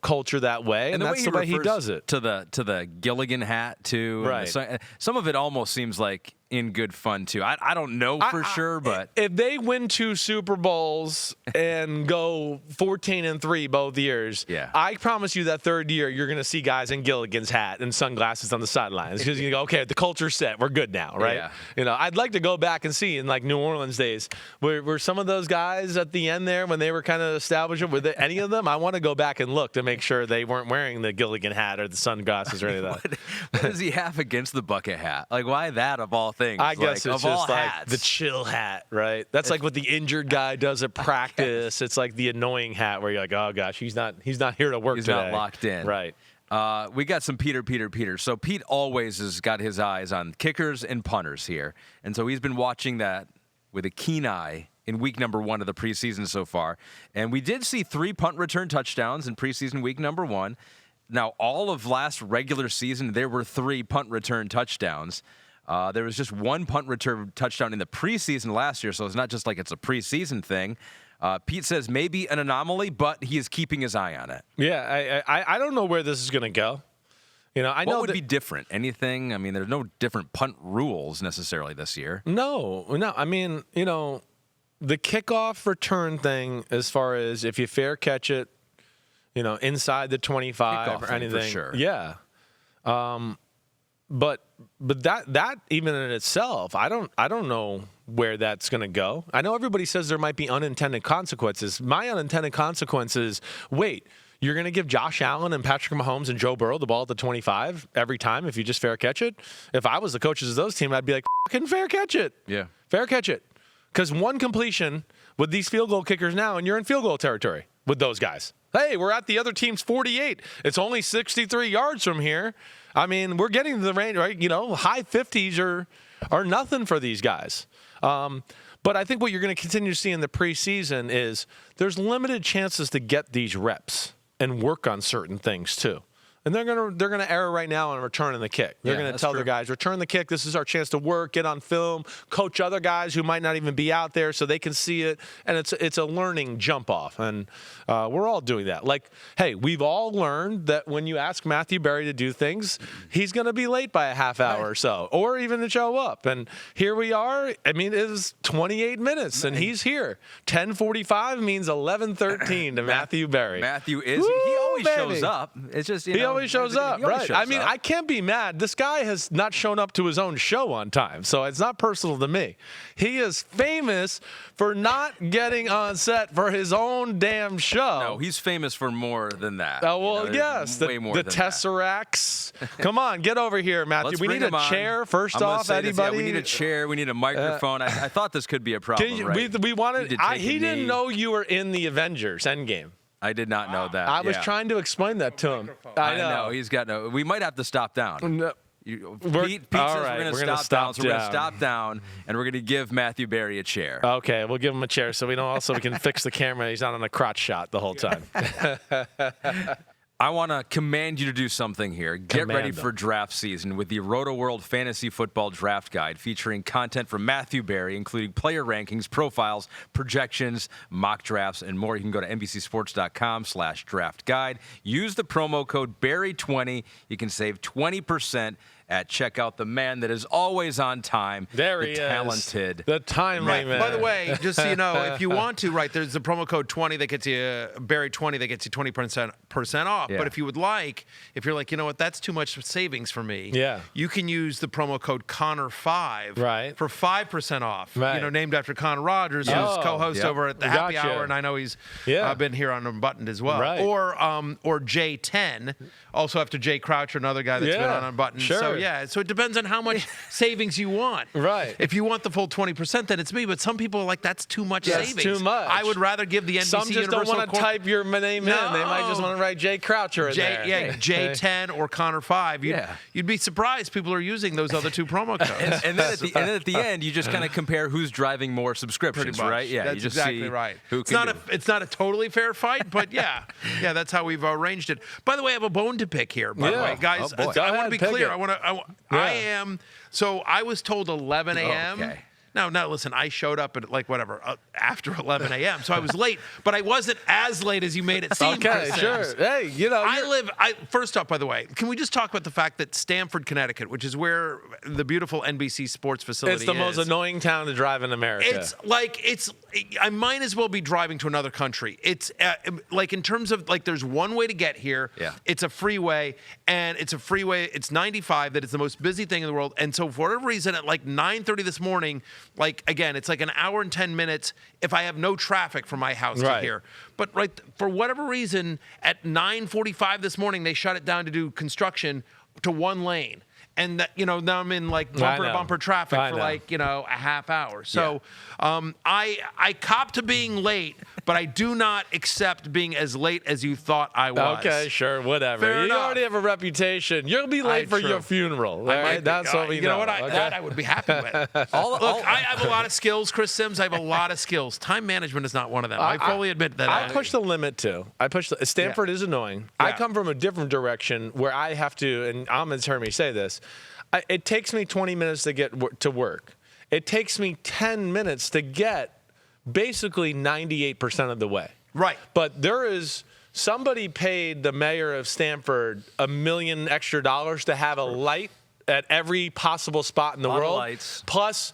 culture that way, and that's the way he does it. To the Gilligan hat too. Right. Some of it almost seems like in good fun too. I don't know for sure, but if they win 2 Super Bowls and go 14-3 both years, I promise you that third year you're going to see guys in Gilligan's hat and sunglasses on the sidelines because you go, okay, the culture's set, we're good now, right? Yeah. I'd like to go back and see in like New Orleans days were some of those guys at the end there when they were kind of established. Were there any of them? I want to go back and look to make sure they weren't wearing the Gilligan hat or the sunglasses or any of that. What does he have against the bucket hat? Like, why that of all things? I guess it's just like hats. the chill hat, right? That's like what the injured guy does at practice. It's like the annoying hat where you're like, oh gosh, he's not here to work today. He's not locked in. Right. We got some Peter. So Pete always has got his eyes on kickers and punters here. And so he's been watching that with a keen eye in week number 1 of the preseason so far. And we did see 3 punt return touchdowns in preseason week number 1. Now, all of last regular season, there were 3 punt return touchdowns. There was just 1 punt return touchdown in the preseason last year, so it's not just like it's a preseason thing. Pete says maybe an anomaly, but he is keeping his eye on it. Yeah, I don't know where this is going to go. What would be different? Anything? I mean, there's no different punt rules necessarily this year. No. I mean, the kickoff return thing, as far as if you fair catch it, inside the 25 kickoff or anything. For sure. Yeah. But that even in itself, I don't know where that's going to go. I know everybody says there might be unintended consequences. My unintended consequence is, wait, you're going to give Josh Allen and Patrick Mahomes and Joe Burrow the ball at the 25 every time if you just fair catch it? If I was the coaches of those teams, I'd be like, fucking fair catch it. Yeah. Fair catch it. Because 1 completion with these field goal kickers now, and you're in field goal territory with those guys. Hey, we're at the other team's 48. It's only 63 yards from here. I mean, we're getting to the range, right? High 50s are nothing for these guys. But I think what you're going to continue to see in the preseason is there's limited chances to get these reps and work on certain things too. And they're gonna err right now on returning the kick. They're gonna tell their guys, return the kick. This is our chance to work, get on film, coach other guys who might not even be out there so they can see it. And it's a learning jump off. And we're all doing that. Like, hey, we've all learned that when you ask Matthew Berry to do things, he's gonna be late by a half hour or so, or even to show up. And here we are. I mean, it is 28 minutes, and he's here. 10:45 means 11:13 to Matthew Berry. Matthew is. He always shows up. It's just he always shows up, right? I mean, I can't be mad. This guy has not shown up to his own show on time, so it's not personal to me. He is famous for not getting on set for his own damn show. No, he's famous for more than that. Oh, well, yes. Way more the than Tesseracts. Come on, get over here, Matthew. We need a chair, first off, anybody. We need a chair. We need a microphone. I thought this could be a problem, right? We wanted. He didn't know you were in the Avengers Endgame. I did not know that. I was trying to explain that to him. I know. He's got no. We might have to stop down. No. Pete says we're going to stop down. So we're going to stop down, and we're going to give Matthew Berry a chair. Okay, we'll give him a chair so we can fix the camera. He's not on a crotch shot the whole time. I want to command you to do something here. Get ready for draft season with the Roto World Fantasy Football Draft Guide, featuring content from Matthew Berry, including player rankings, profiles, projections, mock drafts, and more. You can go to NBCSports.com/draft guide. Use the promo code Berry20. You can save 20% at checkout. The man that is always on time. There he is. Talented. The timely man. By the way, just so you know, if you want to, right, there's the promo code 20 that gets you, Berry20, that gets you 20% off. Yeah. But if you would like, if you're like, you know what, that's too much savings for me. Yeah. You can use the promo code Connor5 right. for 5% off. Right. Named after Connor Rogers, who's co-host over at the Happy Hour, and I know he's been here on Unbuttoned as well. Right. Or J10, also after Jay Croucher, another guy that's been on Unbuttoned. Sure. So it depends on how much savings you want. Right. If you want the full 20%, then it's me. But some people are like, that's too much savings. Too much. I would rather give the NBC Some just Universal don't want to type your name in. They might just want to write Jay Croucher in there. Yeah, J10 or Connor5. You'd be surprised people are using those other two promo codes. and then at the end, you just kind of compare who's driving more subscriptions, right? Yeah, that's you just exactly see right. Who it's can not a totally fair fight, but yeah, that's how we've arranged it. By the way, I have a bone to pick here. By the way, guys, I want to be clear. I am. So I was told 11 a.m. Now, listen, I showed up at like whatever after 11 a.m., so I was late, but I wasn't as late as you made it seem. Okay, sure. Hey, First off, by the way, can we just talk about the fact that Stamford, Connecticut, which is where the beautiful NBC sports facility is. It's the most annoying town to drive in America. I might as well be driving to another country. It's like in terms of like there's one way to get here. Yeah. It's a freeway, and it's a freeway. It's 95. That is the most busy thing in the world. And so for whatever reason, at like 9:30 this morning, like again, it's like an hour and 10 minutes if I have no traffic from my house to here. But for whatever reason, at 9:45 this morning, they shut it down to do construction to one lane. And that, now I'm in like bumper to bumper traffic for like, a half hour. So I cop to being late, but I do not accept being as late as you thought I was. Okay, sure, whatever. Fair you enough. already have a reputation. You'll be late for your funeral. Right? That's what we know. You know what? That I would be happy with. Look, I have a lot of skills, Chris Sims. I have a lot of skills. Time management is not one of them. I fully admit that. I push the limit too. Stanford is annoying. Yeah. I come from a different direction where I have to, and Ahmed's heard me say this, it takes me 20 minutes to get to work. It takes me 10 minutes to get basically 98% of the way. Right. But somebody paid the mayor of Stanford $1 million extra to have a light at every possible spot in the world. Lights. Plus,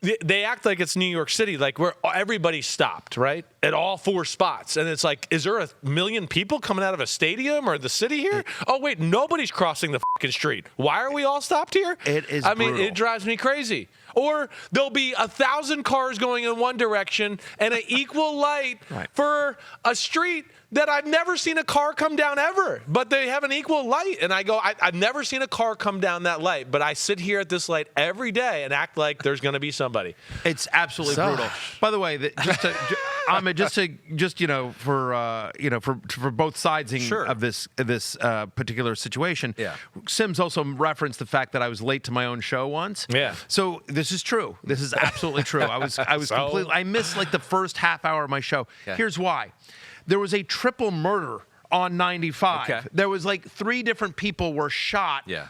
they act like it's New York City, like where everybody stopped, right? At all 4 spots. And it's like, is there 1 million people coming out of a stadium or the city here? Oh, wait, nobody's crossing the fucking street. Why are we all stopped here? It is brutal. It drives me crazy. Or there'll be 1,000 cars going in one direction and an equal light for a street that I've never seen a car come down ever, but they have an equal light. And I go, I've never seen a car come down that light, but I sit here at this light every day and act like there's going to be somebody. It's absolutely brutal. By the way, for both sides of this particular situation, Sims also referenced the fact that I was late to my own show once. Yeah. So this is true. This is absolutely true. I was completely. I missed like the first half hour of my show. Yeah. Here's why. There was a triple murder on 95. Okay. There was like 3 different people were shot. Yeah.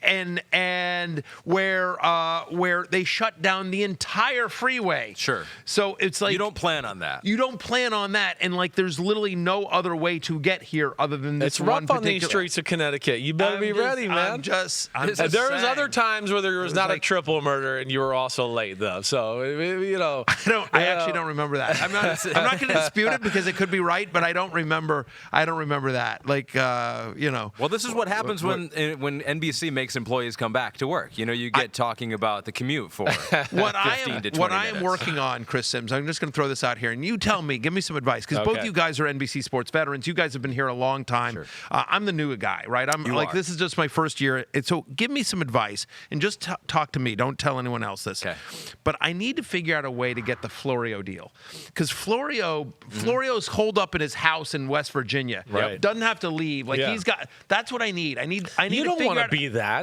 And where they shut down the entire freeway. Sure. So it's like you don't plan on that. You don't plan on that, and like there's literally no other way to get here other than this one particular. It's rough on these streets of Connecticut. You better be ready, man. There was other times where there was not a triple murder, and you were also late though. So I actually don't remember that. I'm not going to dispute it because it could be right, but I don't remember that. Well, this is what happens when NBC makes employees come back to work. You get talking about the commute for 15 to 20 minutes. What I am working on, Chris Sims, I'm just going to throw this out here, and you tell me, give me some advice, because both you guys are NBC sports veterans. You guys have been here a long time. Sure. I'm the new guy, right? This is just my first year. So give me some advice, and just talk to me. Don't tell anyone else this. Okay. But I need to figure out a way to get the Florio deal, because Florio's holed up in his house in West Virginia. Right. Doesn't have to leave. He's got. That's what I need. I need. You don't want to be that.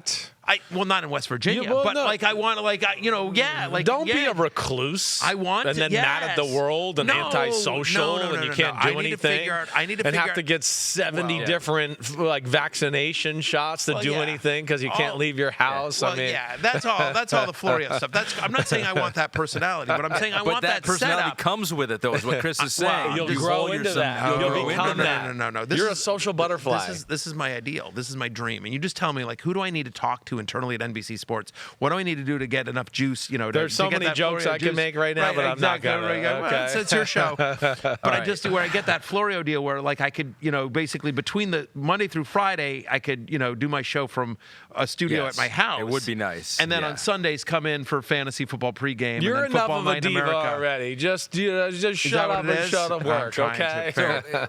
Not in West Virginia, I want to, don't be a recluse. I want and then mad at the world and antisocial, and you can't do anything. I need to and have to get 70 different vaccination shots to do anything because you can't leave your house. That's all the Florio stuff. I'm not saying I want that personality, but I'm saying I want that personality setup. Comes with it, though, is what Chris is saying. You'll grow into that. You'll become that. No. You're a social butterfly. This is my ideal. This is my dream. And you just tell me, who do I need to talk to internally at NBC Sports? What do I need to do to get enough juice? There's so many jokes I can make right now, but I'm not going to. Well, it's your show. But where I get that Florio deal where I could, basically between the Monday through Friday, I could, do my show from a studio at my house. It would be nice. And then on Sundays come in for fantasy football pregame. You're and then enough of a diva already. Just shut up and shut up work, okay?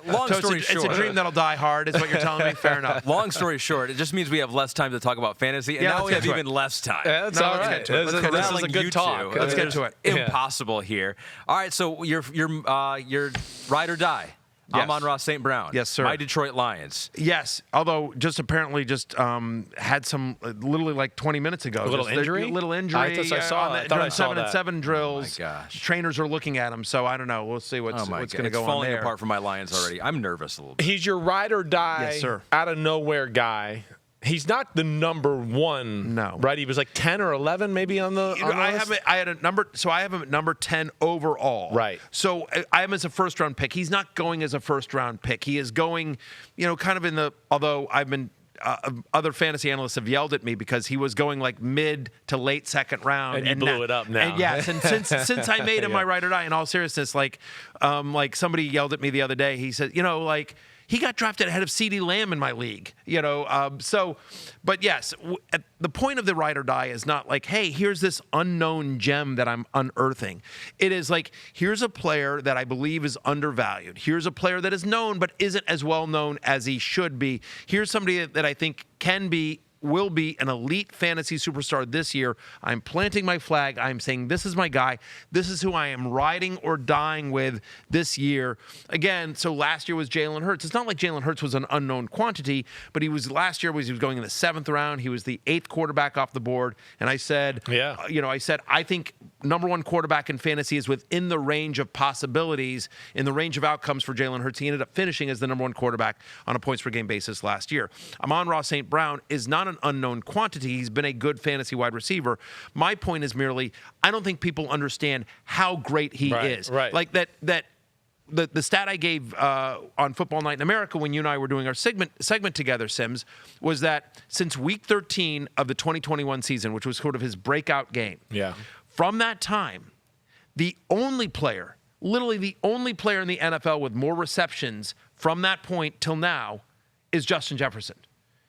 Long story short. It's a dream that'll die hard is what you're telling me. Fair enough. Long story short, it just means we have less time to talk about fantasy, and now we have even less time. That's all right. This is a good talk. Let's get to it. Impossible here. All right, so your ride or die. Yes. Amon-Ra St. Brown. Yes, sir. My Detroit Lions. Yes, although apparently had some literally like 20 minutes ago. A little injury? A little injury. I saw that. During 7-on-7 drills. Oh my gosh. Trainers are looking at him, so I don't know. We'll see what's going to go on there. It's falling apart for my Lions already. I'm nervous a little bit. He's your ride or die, yes, sir. out of nowhere guy. He's not the number one. No. Right? He was like 10 or 11 maybe on the list? I have him at number 10 overall. Right. So I have him as a first-round pick. He's not going as a first-round pick. He is going, kind of in the – although I've been other fantasy analysts have yelled at me because he was going like mid to late second round. And you blew it up now. And yes, and since I made him my ride or die, in all seriousness, like somebody yelled at me the other day. He said, he got drafted ahead of CeeDee Lamb in my league, but yes, the point of the ride or die is not like, hey, here's this unknown gem that I'm unearthing. It is like, here's a player that I believe is undervalued. Here's a player that is known but isn't as well known as he should be. Here's somebody that I think will be an elite fantasy superstar this year. I'm planting my flag. I'm saying this is my guy. This is who I am riding or dying with this year. Again, so last year was Jalen Hurts. It's not like Jalen Hurts was an unknown quantity, but he was going in the 7th round. He was the 8th quarterback off the board. And I said, I think number one quarterback in fantasy is within the range of possibilities, in the range of outcomes for Jalen Hurts. He ended up finishing as the number one quarterback on a points per game basis last year. Amon-Ra St. Brown is not an unknown quantity. He's been a good fantasy wide receiver. My point is merely, I don't think people understand how great he is. Right. Like that the stat I gave on Football Night in America when you and I were doing our segment together, Sims, was that since week 13 of the 2021 season, which was sort of his breakout game, from that time, literally the only player in the NFL with more receptions from that point till now is Justin Jefferson.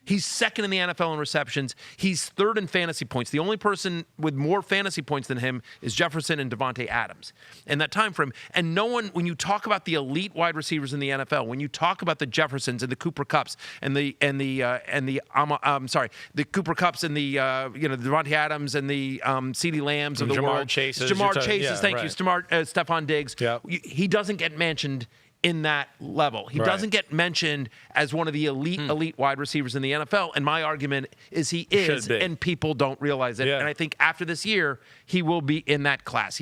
He's second in the NFL in receptions. He's third in fantasy points. The only person with more fantasy points than him is Jefferson and Devontae Adams in that time frame. And no one, when you talk about the elite wide receivers in the NFL, when you talk about the Jeffersons and the Cooper Kupps and the Cooper Kupps and the Devontae Adams and the CeeDee Lambs of the world, Jamar Chases, thank you, Stephon Diggs. Yep. He doesn't get mentioned in that level. He doesn't get mentioned as one of the elite wide receivers in the NFL. And my argument is he is, and people don't realize it. Yeah. And I think after this year, he will be in that class.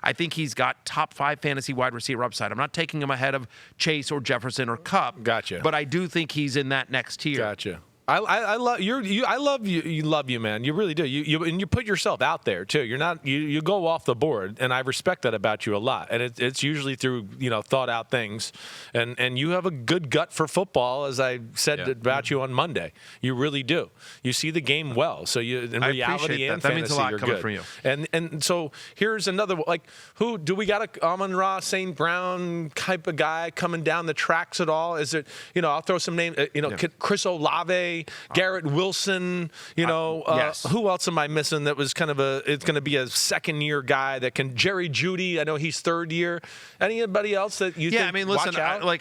I think he's got top 5 fantasy wide receiver upside. I'm not taking him ahead of Chase or Jefferson or Kupp. Gotcha. But I do think he's in that next tier. Gotcha. I love you. I love you. You love you, man. You really do. And you put yourself out there too. You're not. You go off the board, and I respect that about you a lot. And it's usually through thought out things, and you have a good gut for football, as I said about you on Monday. You really do. You see the game well. So in reality and fantasy, that means a lot you're coming good. from you. And so here's another. Like, who do we got? A Amon-Ra St. Brown type of guy coming down the tracks at all? Is it? I'll throw some names. Chris Olave. Garrett Wilson, yes. Who else am I missing that was kind of it's going to be a second-year guy that can, Jerry Jeudy, I know he's third year. Anybody else that you think, listen, watch out? I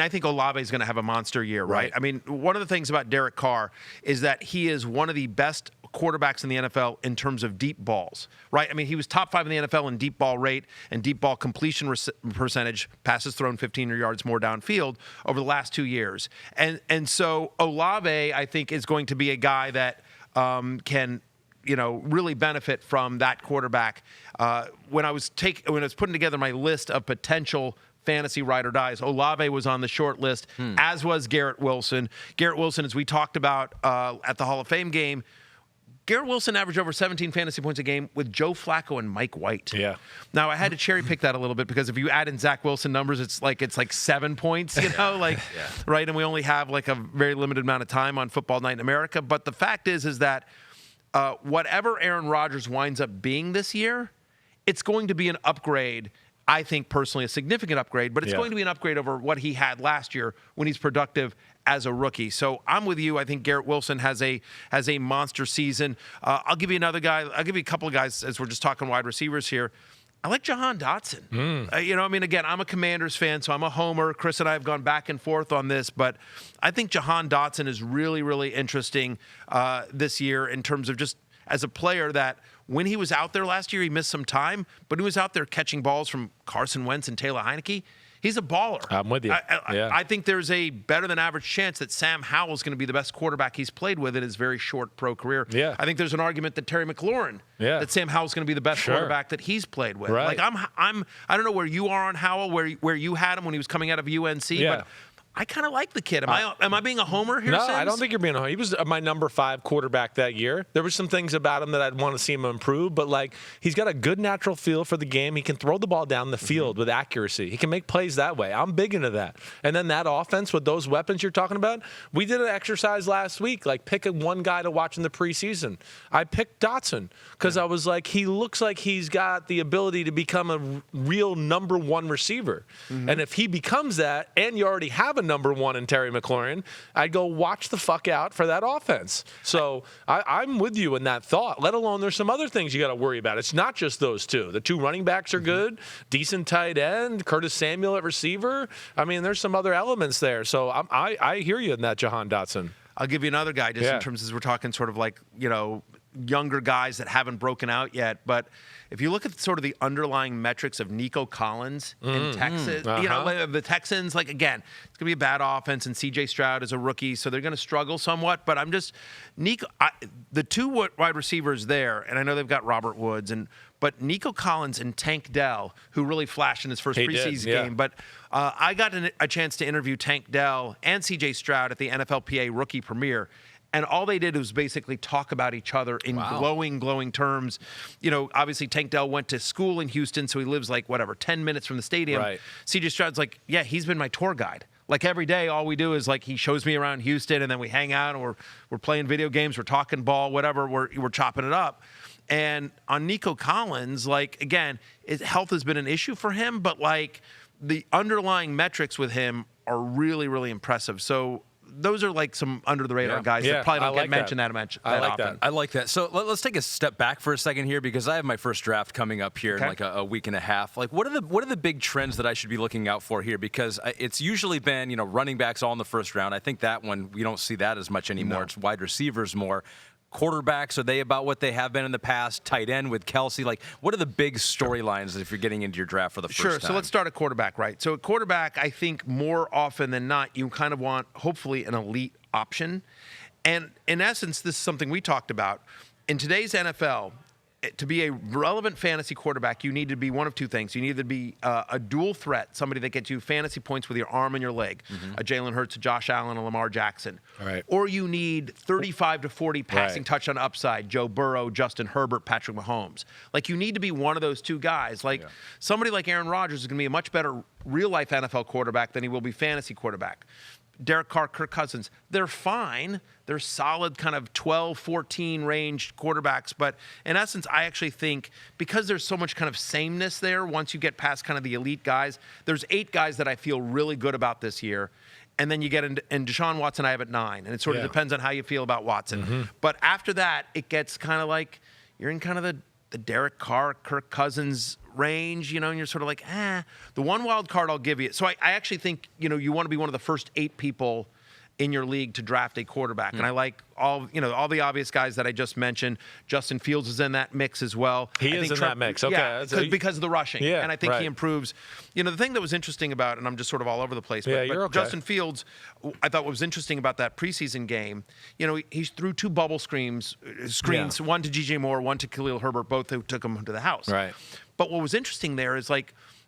think Olave is going to have a monster year, right? I mean, one of the things about Derek Carr is that he is one of the best quarterbacks in the NFL in terms of deep balls, right? I mean, he was top 5 in the NFL in deep ball rate and deep ball completion percentage, passes thrown 15 yards more downfield over the last 2 years. And so Olave, I think, is going to be a guy that can really benefit from that quarterback. When I was putting together my list of potential fantasy ride or dies, Olave was on the short list, as was Garrett Wilson. Garrett Wilson, as we talked about at the Hall of Fame game, Garrett Wilson averaged over 17 fantasy points a game with Joe Flacco and Mike White. Yeah. Now, I had to cherry pick that a little bit because if you add in Zach Wilson numbers, it's like 7 points, right? And we only have like a very limited amount of time on Football Night in America. But the fact is that whatever Aaron Rodgers winds up being this year, it's going to be an upgrade. I think personally a significant upgrade, but it's going to be an upgrade over what he had last year when he's productive as a rookie. So I'm with you. I think Garrett Wilson has a monster season. I'll give you another guy. I'll give you a couple of guys as we're just talking wide receivers here. I like Jahan Dotson. Again, I'm a Commanders fan, so I'm a homer. Chris and I have gone back and forth on this, but I think Jahan Dotson is really, really interesting this year in terms of just as a player that when he was out there last year, he missed some time, but he was out there catching balls from Carson Wentz and Taylor Heineke. He's a baller. I'm with you. I think there's a better than average chance that Sam Howell is going to be the best quarterback he's played with in his very short pro career. Yeah. I think there's an argument that Terry McLaurin, that Sam Howell's going to be the best quarterback that he's played with. Right. Like I don't know where you are on Howell, where you had him when he was coming out of UNC, but I kind of like the kid. Am I being a homer here, No, Sims? I don't think you're being a homer. He was my number 5 quarterback that year. There were some things about him that I'd want to see him improve, but like he's got a good natural feel for the game. He can throw the ball down the field with accuracy. He can make plays that way. I'm big into that. And then that offense with those weapons you're talking about, we did an exercise last week, like picking one guy to watch in the preseason. I picked Dotson because I was like, he looks like he's got the ability to become a real number 1 receiver. And if he becomes that, and you already have a number 1 in Terry McLaurin, I'd go watch the fuck out for that offense. So I'm with you in that thought, let alone there's some other things you got to worry about. It's not just those two. The 2 running backs are good, decent tight end, Curtis Samuel at receiver. I mean, there's some other elements there. So I hear you in that, Jahan Dotson. I'll give you another guy just in terms as we're talking sort of like, younger guys that haven't broken out yet. But if you look at sort of the underlying metrics of Nico Collins in Texas, the Texans, like, again, it's going to be a bad offense, and C.J. Stroud is a rookie, so they're going to struggle somewhat. But the 2 wide receivers there, and I know they've got Robert Woods, but Nico Collins and Tank Dell, who really flashed in his first preseason game. But I got a chance to interview Tank Dell and C.J. Stroud at the NFLPA Rookie Premiere. And all they did was basically talk about each other in glowing terms. Obviously Tank Dell went to school in Houston, so he lives 10 minutes from the stadium. Right. CJ Stroud's like, yeah, he's been my tour guide. Like every day, all we do is he shows me around Houston, and then we hang out, and we're playing video games, we're talking ball, whatever, we're chopping it up. And on Nico Collins, again, health has been an issue for him, but the underlying metrics with him are really, really impressive. So those are some under the radar guys that probably don't get mentioned that often. I like that. So let's take a step back for a second here, because I have my first draft coming up here in a week and a half. What are the big trends that I should be looking out for here? Because it's usually been running backs all in the first round. I think that one we don't see that as much anymore. It's wide receivers more. Quarterbacks, are they about what they have been in the past? Tight end with Kelsey? What are the big storylines if you're getting into your draft for the first time? Sure, so let's start at quarterback, right? So at quarterback, I think more often than not, you kind of want, hopefully, an elite option. And in essence, this is something we talked about. In today's NFL, to be a relevant fantasy quarterback, you need to be one of 2 things. You need to be a dual threat, somebody that gets you fantasy points with your arm and your leg, a Jalen Hurts, a Josh Allen, a Lamar Jackson. Right. Or you need 35 to 40 passing touchdown upside, Joe Burrow, Justin Herbert, Patrick Mahomes. You need to be one of those 2 guys. Somebody like Aaron Rodgers is going to be a much better real-life NFL quarterback than he will be fantasy quarterback. Derek Carr, Kirk Cousins, they're fine. They're solid kind of 12, 14 range quarterbacks. But in essence, I actually think because there's so much kind of sameness there, once you get past kind of the elite guys, there's 8 guys that I feel really good about this year. And then you get into, and Deshaun Watson I have at 9. And it sort of depends on how you feel about Watson. But after that, it gets kind of you're in kind of the Derek Carr, Kirk Cousins range, and you're sort of the one wild card I'll give you. So I actually think, you want to be one of the first 8 people in your league to draft a quarterback. And I like all the obvious guys that I just mentioned. Justin Fields is in that mix as well. He is in that mix. Okay. Yeah, because of the rushing. Yeah, and I think he improves. The thing that was interesting about, and I'm just sort of all over the place, but you're okay. Justin Fields, I thought what was interesting about that preseason game, he threw 2 bubble screens, one to DJ Moore, one to Khalil Herbert, both who took him to the house. Right. But what was interesting there is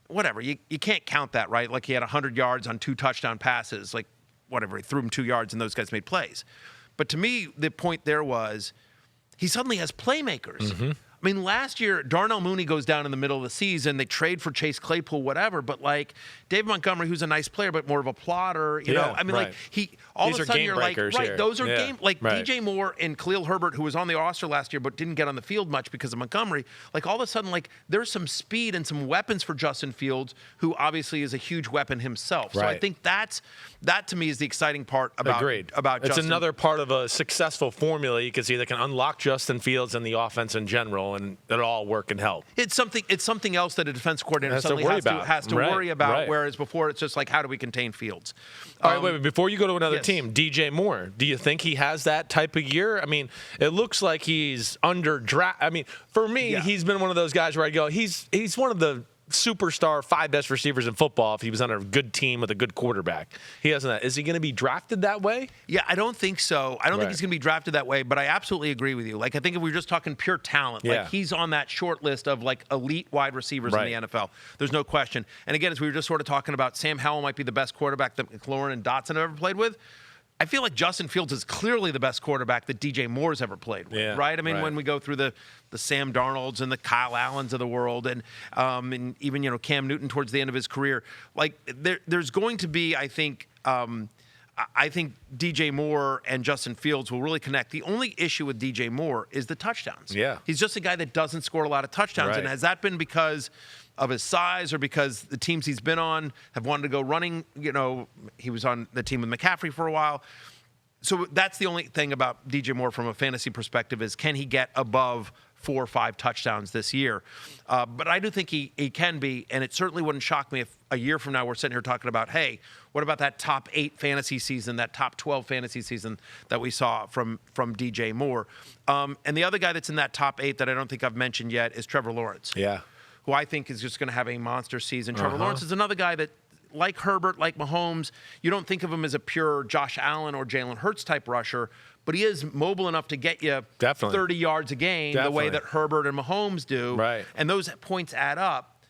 whatever, you can't count that, right? He had 100 yards on 2 touchdown passes, whatever, he threw him 2 yards and those guys made plays. But to me, the point there was he suddenly has playmakers. I mean, last year, Darnell Mooney goes down in the middle of the season. They trade for Chase Claypool, whatever. But David Montgomery, who's a nice player, but more of a plotter, you know. I mean, all of a sudden you're those are game. DJ Moore and Khalil Herbert, who was on the roster last year but didn't get on the field much because of Montgomery. All of a sudden, there's some speed and some weapons for Justin Fields, who obviously is a huge weapon himself. So I think that to me is the exciting part about it's Justin. Another part of a successful formula you can see that can unlock Justin Fields and the offense in general, and it'll all work and help. It's something else that a defense coordinator suddenly has to worry about, whereas before it's just how do we contain Fields? All right, wait, before you go to another team, DJ Moore, do you think he has that type of year? I mean, it looks like he's under draft. I mean, for me, he's been one of those guys where I go, he's one of the superstar, 5 best receivers in football if he was on a good team with a good quarterback. He hasn't that. Is he going to be drafted that way? Yeah, I don't think so. I don't think he's going to be drafted that way, but I absolutely agree with you. Like, I think if we were just talking pure talent, like he's on that short list of like elite wide receivers in the NFL. There's no question. And again, as we were just sort of talking about, Sam Howell might be the best quarterback that McLaurin and Dotson have ever played with. I feel like Justin Fields is clearly the best quarterback that DJ Moore's ever played with, right? I mean, when we go through the Sam Darnolds and the Kyle Allens of the world, and even, you know, Cam Newton towards the end of his career, like there's going to be, I think DJ Moore and Justin Fields will really connect. The only issue with DJ Moore is the touchdowns. Yeah. He's just a guy that doesn't score a lot of touchdowns. And has that been because of his size or because the teams he's been on have wanted to go running? You know, he was on the team with McCaffrey for a while. So that's the only thing about DJ Moore from a fantasy perspective is, can he get above 4 or 5 touchdowns this year? But I do think he can be, and it certainly wouldn't shock me if a year from now we're sitting here talking about, hey, what about that top 8 fantasy season, that top 12 fantasy season that we saw from DJ Moore? And the other guy that's in that top 8 that I don't think I've mentioned yet is Trevor Lawrence. Yeah. Who I think is just going to have a monster season. Trevor Lawrence is another guy that, like Herbert, like Mahomes, you don't think of him as a pure Josh Allen or Jalen Hurts type rusher, but he is mobile enough to get you 30 yards a game the way that Herbert and Mahomes do. Right. And those points add up.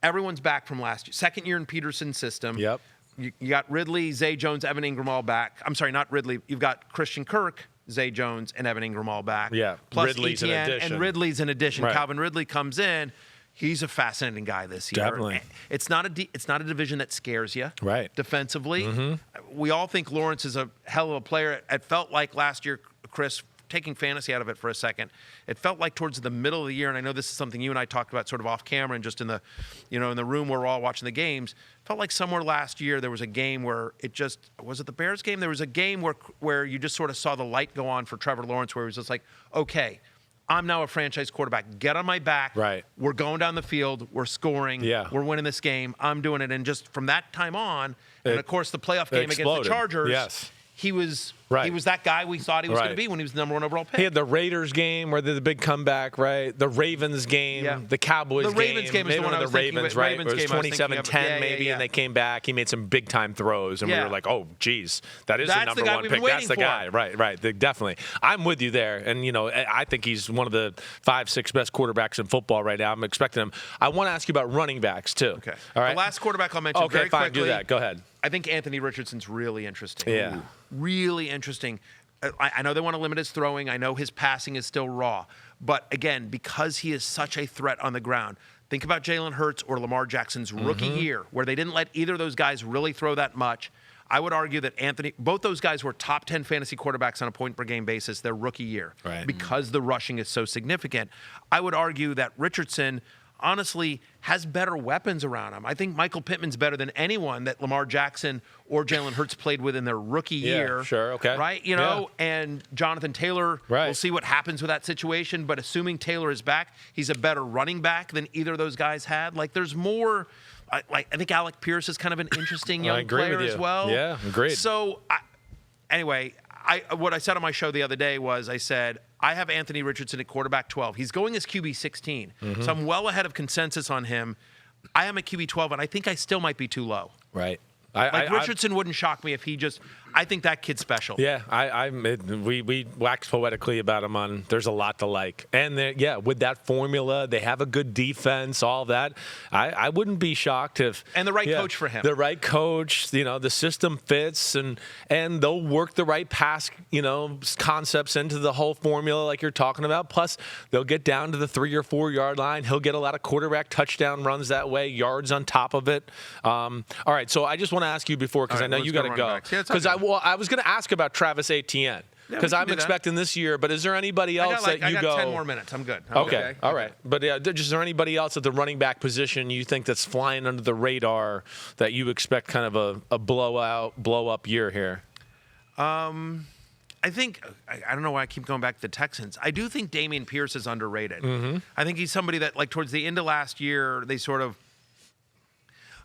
Everyone's back from last year. Second year in Peterson's system. Yep. You got Ridley, Zay Jones, Evan Ingram all back. I'm sorry, not Ridley. You've got Christian Kirk, Zay Jones, and Evan Ingram all back. Yeah. Plus Ridley's ETN an addition. and Ridley's in addition. Right. Calvin Ridley comes in. He's a fascinating guy this year. Definitely. It's not a division that scares you. Right. Defensively, we all think Lawrence is a hell of a player. It felt like last year, Chris, taking fantasy out of it for a second, it felt like towards the middle of the year, and I know this is something you and I talked about sort of off camera and just in the, you know, in the room where we're all watching the games. Felt like somewhere last year there was a game where was it the Bears game? There was a game where you just sort of saw the light go on for Trevor Lawrence, where he was just like, okay, I'm now a franchise quarterback. Get on my back. Right. We're going down the field. We're scoring. Yeah. We're winning this game. I'm doing it. And just from that time on, and of course the playoff game against the Chargers, he was that guy we thought he was going to be when he was the number 1 overall pick. He had the Raiders game where the big comeback, right? The Ravens game, the Cowboys game. The Ravens game is the one I was thinking of. Right? It was 27-10 maybe, and they came back. He made some big-time throws, and we were like, oh, geez, that is the number 1 pick. That's the guy. Right. Definitely. I'm with you there. And, you know, I think he's one of the 5-6 best quarterbacks in football right now. I'm expecting him. I want to ask you about running backs, too. Okay. All right? The last quarterback I'll mention very quickly. Okay, fine. Do that. Go ahead. I think Anthony Richardson's really interesting. Yeah. Really interesting. I know they want to limit his throwing. I know his passing is still raw. But, again, because he is such a threat on the ground, think about Jalen Hurts or Lamar Jackson's rookie year, where they didn't let either of those guys really throw that much. I would argue that both those guys were top 10 fantasy quarterbacks on a point-per-game basis their rookie year because the rushing is so significant. I would argue that Richardson honestly has better weapons around him. I think Michael Pittman's better than anyone that Lamar Jackson or Jalen Hurts played with in their rookie year. Sure, okay. Right? You know, and Jonathan Taylor, we'll see what happens with that situation, but assuming Taylor is back, he's a better running back than either of those guys had. Like, there's more. I think Alec Pierce is kind of an interesting young player as well. Yeah, agreed. So, anyway, what I said on my show the other day was I said, I have Anthony Richardson at quarterback 12. He's going as QB 16. So I'm well ahead of consensus on him. I am at QB 12, and I think I still might be too low. Right. Richardson wouldn't shock me if he just – I think that kid's special. Yeah, we wax poetically about him on there's a lot to like. And, with that formula, they have a good defense, all that. I wouldn't be shocked if – And the right coach for him. The right coach, you know, the system fits, and they'll work the right pass, you know, concepts into the whole formula like you're talking about. Plus, they'll get down to the 3 or 4 yard line. He'll get a lot of quarterback touchdown runs that way, yards on top of it. All right, so I just want to ask you before, because I know you got to go. Because I was going to ask about Travis Etienne, because I'm expecting this year. But is there anybody else that you go? I got 10 more minutes. I'm good. Okay. All right. But is there anybody else at the running back position you think that's flying under the radar that you expect kind of a blow up year here? I think I don't know why I keep going back to the Texans. I do think Dameon Pierce is underrated. I think he's somebody that, like, towards the end of last year, they sort of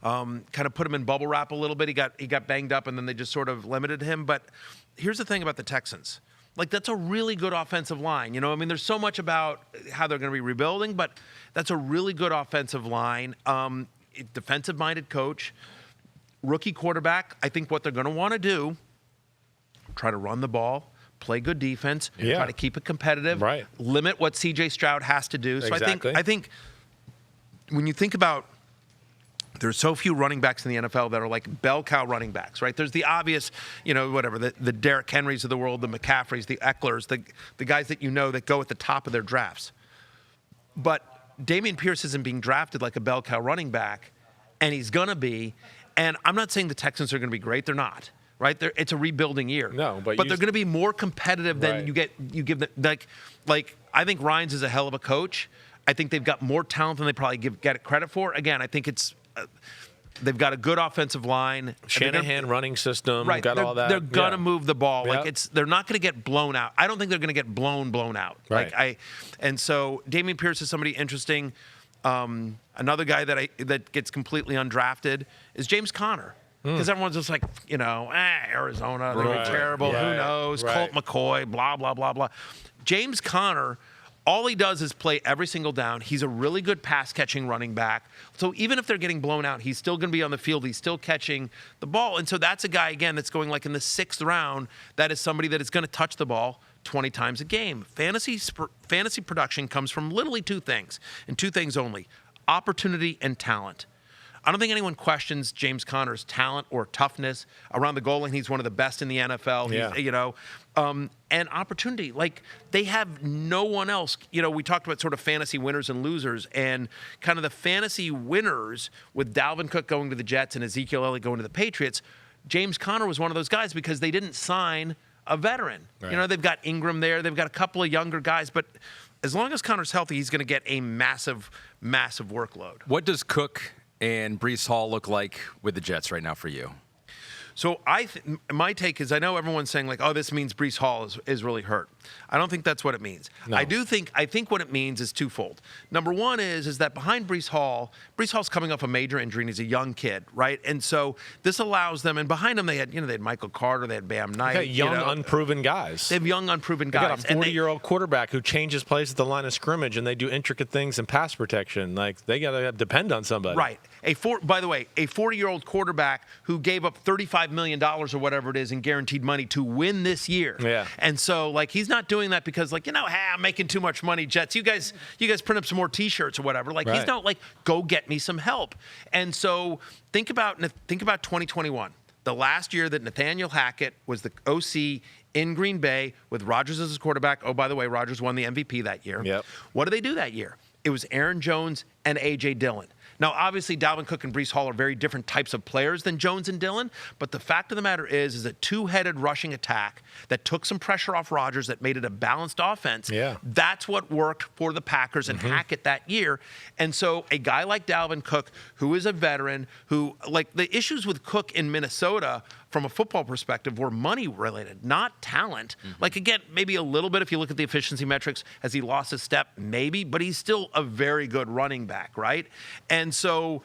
kind of put him in bubble wrap a little bit. He got banged up, and then they just sort of limited him. But here's the thing about the Texans. Like, that's a really good offensive line. You know, I mean, there's so much about how they're going to be rebuilding, but that's a really good offensive line. Defensive-minded coach, rookie quarterback. I think what they're going to want to do, try to run the ball, play good defense, try to keep it competitive, limit what C.J. Stroud has to do. So I think when you think about, there's so few running backs in the NFL that are like bell cow running backs, right? There's the obvious, you know, whatever, the Derrick Henrys of the world, the McCaffreys, the Ecklers, the guys that you know that go at the top of their drafts. But Dameon Pierce isn't being drafted like a bell cow running back, and he's going to be. And I'm not saying the Texans are going to be great. They're not, right? It's a rebuilding year. No, but they're going to be more competitive than you give them. Like I think Ryans is a hell of a coach. I think they've got more talent than they probably get it credit for. Again, I think it's they've got a good offensive line. Shanahan running system, got all that. They're gonna move the ball. Like they're not gonna get blown out. I don't think they're gonna get blown out. Right. And so Dameon Pierce is somebody interesting. Another guy that gets completely undrafted is James Conner. Because everyone's just like, you know, Arizona, they're terrible. Who knows? Colt McCoy, blah, blah, blah, blah. James Conner, all he does is play every single down. He's a really good pass-catching running back. So even if they're getting blown out, he's still going to be on the field. He's still catching the ball. And so that's a guy, again, that's going like in the 6th round. That is somebody that is going to touch the ball 20 times a game. Fantasy production comes from literally 2 things, and 2 things only: opportunity and talent. I don't think anyone questions James Conner's talent or toughness around the goal line. He's one of the best in the NFL. He's, you know, and opportunity. Like, they have no one else. You know, we talked about sort of fantasy winners and losers, and kind of the fantasy winners with Dalvin Cook going to the Jets and Ezekiel Elliott going to the Patriots. James Conner was one of those guys because they didn't sign a veteran. You know, they've got Ingram there. They've got a couple of younger guys, but as long as Conner's healthy, he's going to get a massive, massive workload. What does Cook and Breece Hall look like with the Jets right now for you? So my take is, I know everyone's saying like, oh, this means Breece Hall is really hurt. I don't think that's what it means. No. I think what it means is twofold. Number one is that behind Breece Hall's coming off a major injury and he's a young kid, right? And so this allows them, and behind them they had Michael Carter, they had Bam Knight. They got unproven guys. They have young, unproven guys. They got a 40-year-old quarterback who changes plays at the line of scrimmage, and they do intricate things in pass protection. Like, they got to depend on somebody. Right. By the way, a 40-year-old quarterback who gave up $35 million or whatever it is in guaranteed money to win this year. Yeah. And so, like, he's not doing that because, like, hey, I'm making too much money, Jets. You guys print up some more T-shirts or whatever. Like, he's not like, go get me some help. And so think about 2021, the last year that Nathaniel Hackett was the OC in Green Bay with Rodgers as his quarterback. Oh, by the way, Rodgers won the MVP that year. Yep. What did they do that year? It was Aaron Jones and A.J. Dillon. Now, obviously, Dalvin Cook and Breece Hall are very different types of players than Jones and Dillon, but the fact of the matter is a two-headed rushing attack that took some pressure off Rodgers, that made it a balanced offense. Yeah. That's what worked for the Packers and Hackett that year. And so a guy like Dalvin Cook, who is a veteran, who, like, the issues with Cook in Minnesota from a football perspective were money related, not talent. Like, again, maybe a little bit if you look at the efficiency metrics. Has he lost a step? Maybe, but he's still a very good running back, right? And so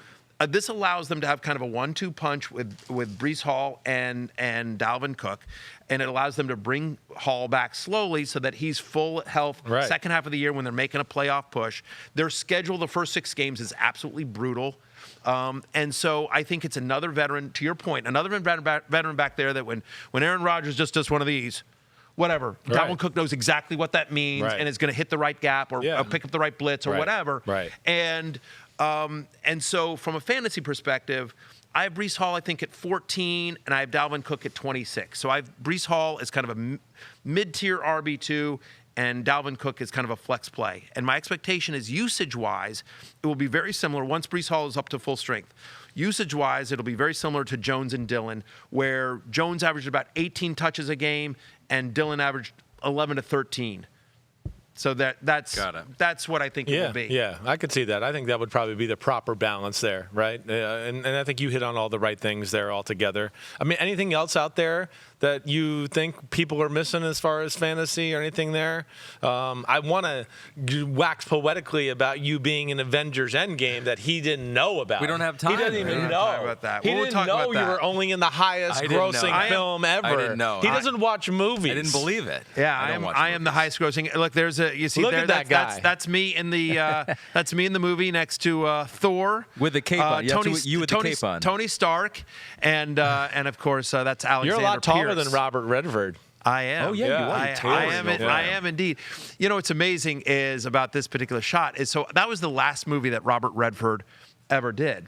this allows them to have kind of a 1-2 punch with Breece Hall and Dalvin Cook, and it allows them to bring Hall back slowly so that he's full health second half of the year when they're making a playoff push. Their schedule, the first 6 games, is absolutely brutal. And so I think it's another veteran, to your point, another veteran back there that when Aaron Rodgers just does one of these, whatever, Dalvin Cook knows exactly what that means and is going to hit the right gap or pick up the right blitz or whatever. Right. And so from a fantasy perspective, I have Breece Hall, I think, at 14, and I have Dalvin Cook at 26. So I have Breece Hall as kind of a mid-tier RB2, and Dalvin Cook is kind of a flex play. And my expectation is usage-wise, it will be very similar once Breece Hall is up to full strength. Usage-wise, it'll be very similar to Jones and Dillon, where Jones averaged about 18 touches a game and Dillon averaged 11 to 13. So that's what I think it will be. Yeah, I could see that. I think that would probably be the proper balance there, right? And I think you hit on all the right things there altogether. I mean, anything else out there that you think people are missing as far as fantasy or anything there? I want to wax poetically about you being in Avengers Endgame that he didn't know about. We don't have time. He didn't even know. Talk about that. He didn't know you were only in the highest grossing film ever. I didn't know. He doesn't watch movies. I didn't believe it. Yeah, I am the highest grossing. Look, there's a you see Look there. at that guy. That's me in the that's me in the movie next to Thor with the cape on. You with the cape on. Tony Stark, and of course that's Alexander You're a lot taller Pierce. than Robert Redford. I am. Oh yeah, you are. I am indeed. You know what's amazing is about this particular shot is so that was the last movie that Robert Redford ever did.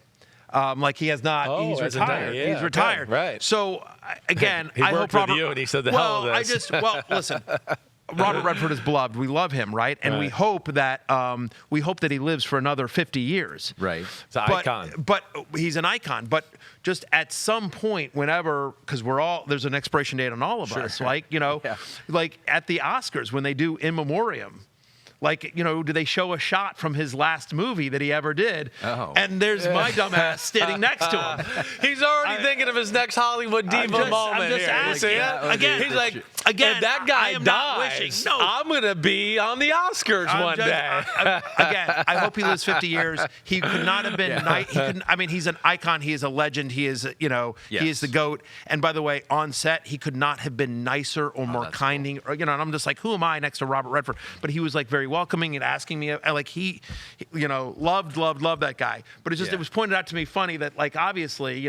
Like he has not. He's retired. Yeah, he's retired. Okay, right. So again, he I worked hope Robert. with you, and he said the hell of this. Listen. Robert Redford is beloved. We love him, right? And we hope that he lives for another 50 years. Right. It's an icon. But he's an icon. But just at some point, whenever, because there's an expiration date on all of us. Like like at the Oscars when they do in memoriam. Like, do they show a shot from his last movie that he ever did? Oh. And there's my dumbass sitting next to him. He's already thinking of his next Hollywood diva moment. I'm just here. asking. Again, he's like, if that guy dies, I'm going to be on the Oscars one day. Again, I hope he lives 50 years. He could not have been he's an icon. He is a legend. He is, he is the GOAT. And by the way, on set, he could not have been nicer or more kinding. Cool. And I'm just like, who am I next to Robert Redford? But he was like very welcoming and asking me, like he loved that guy. But it was pointed out to me funny that like obviously,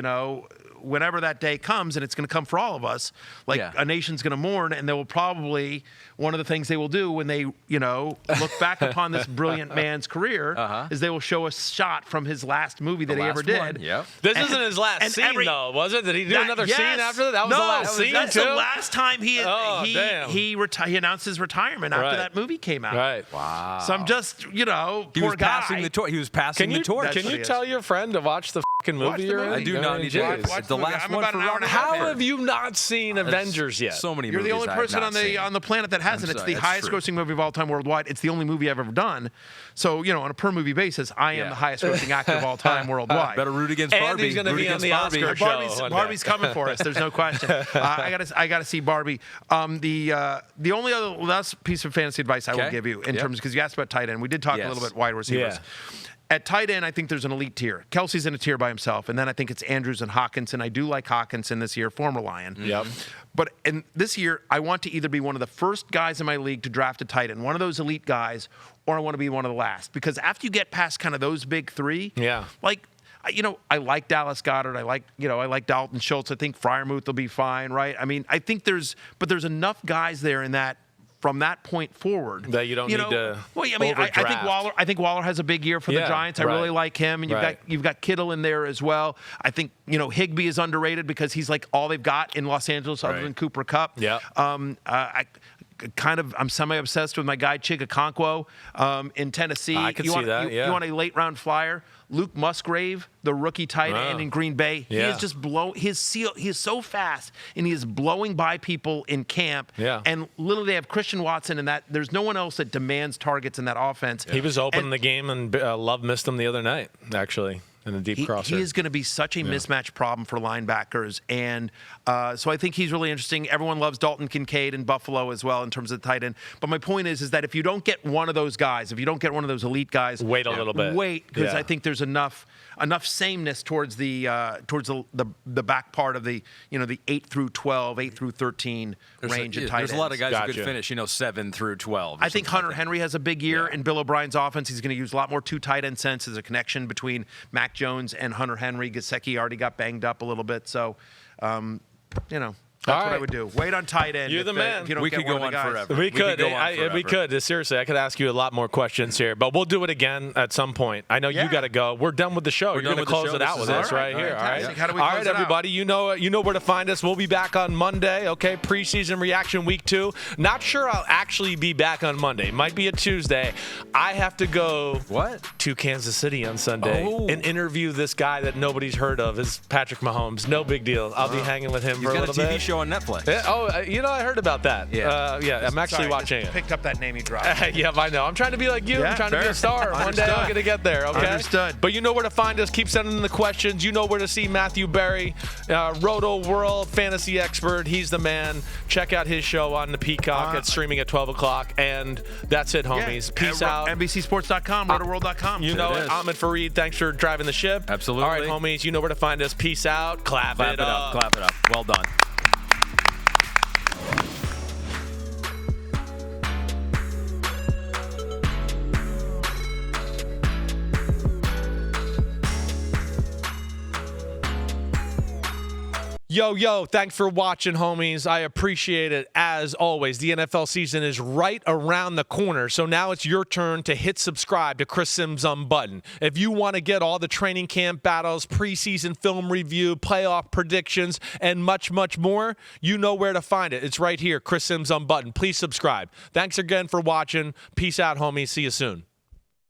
whenever that day comes, and it's going to come for all of us, a nation's going to mourn, and they will probably, one of the things they will do when they, look back upon this brilliant man's career is they will show a shot from his last movie that he ever did. Yep. This isn't his last scene, though, was it? Did he do another scene after that? That was the last scene, that's too? the last time he announced his retirement after that movie came out. Right. Wow. So I'm just, He was passing the torch. He was passing the torch. Can you tell your friend to watch the fucking movie you're in? I do not need to. It's the last one for Robert. How have you not seen Avengers yet? So many You're movies the only person on the planet that hasn't. It's the highest grossing movie of all time worldwide. It's the only movie I've ever done. So, on a per movie basis, I am the highest grossing actor of all time worldwide. Better root against Barbie. And he's going to be on the Oscar show. Barbie's coming for us. There's no question. I got to see Barbie. The only other last piece of fantasy advice I will give you in terms, because you asked about tight end. We did talk a little bit wide receivers. Yeah. At tight end, I think there's an elite tier. Kelsey's in a tier by himself, and then I think it's Andrews and Hawkinson. I do like Hawkinson this year, former Lion. Yep. But in this year, I want to either be one of the first guys in my league to draft a tight end, one of those elite guys, or I want to be one of the last. Because after you get past kind of those big three, like, I like Dallas Goedert. I like Dalton Schultz. I think Freiermuth will be fine, right? I mean, I think there's enough guys there in that. From that point forward, that you don't need to. Well, I mean, I think Waller has a big year for the Giants. I really like him, and you've got Kittle in there as well. I think Higbee is underrated because he's like all they've got in Los Angeles other than Cooper Kupp. Yeah. I'm semi-obsessed with my guy Chigakonkwo in Tennessee. I can see that. You want a late round flyer? Luke Musgrave, the rookie tight end in Green Bay. He is just He is so fast, and he is blowing by people in camp. Yeah. And literally, they have Christian Watson, and that there's no one else that demands targets in that offense. He was open in the game, and Love missed him the other night, actually. In a deep crosser. He is going to be such a mismatch problem for linebackers. And so I think he's really interesting. Everyone loves Dalton Kincaid in Buffalo as well in terms of the tight end. But my point is that if you don't get one of those guys, if you don't get one of those elite guys, wait a little bit. Wait, because I think there's enough sameness towards the back part of the the 8 through 12, 8 through 13 range of tight ends. There's a lot of guys who could finish 7 through 12. I think Hunter Henry has a big year in Bill O'Brien's offense. He's going to use a lot more two tight end sense as a connection between Mac Jones and Hunter Henry. Gesicki already got banged up a little bit, so that's what I would do. Wait on tight end. You're the man. We could go on forever. We could. Seriously, I could ask you a lot more questions here, but we'll do it again at some point. I know you got to go. We're done with the show. You're going to close it out with us right here. All right. How do we close it out? Everybody. You know where to find us. We'll be back on Monday. Okay. Preseason reaction week 2. Not sure I'll actually be back on Monday. Might be a Tuesday. I have to go to Kansas City on Sunday and interview this guy that nobody's heard of. Is Patrick Mahomes. No big deal. I'll be hanging with him for a little bit. show on Netflix. Yeah, I heard about that. Yeah, I'm actually watching it. Picked up that name you dropped. Yeah, I know. I'm trying to be like you. Yeah, I'm trying to be a star. One day I'm going to get there, okay? Understood. But you know where to find us. Keep sending in the questions. You know where to see Matthew Berry, Roto World Fantasy Expert. He's the man. Check out his show on the Peacock. It's streaming at 12 o'clock. And that's it, homies. Peace out. NBCSports.com, rotoworld.com. You know it. Ahmed Fareed, thanks for driving the ship. Absolutely. All right, homies. You know where to find us. Peace out. Clap it up. Clap it up. Well done. Yo, thanks for watching, homies. I appreciate it as always. The NFL season is right around the corner, so now it's your turn to hit subscribe to Chris Sims Unbuttoned. If you want to get all the training camp battles, preseason film review, playoff predictions, and much, much more, you know where to find it. It's right here, Chris Sims Unbuttoned. Please subscribe. Thanks again for watching. Peace out, homies. See you soon.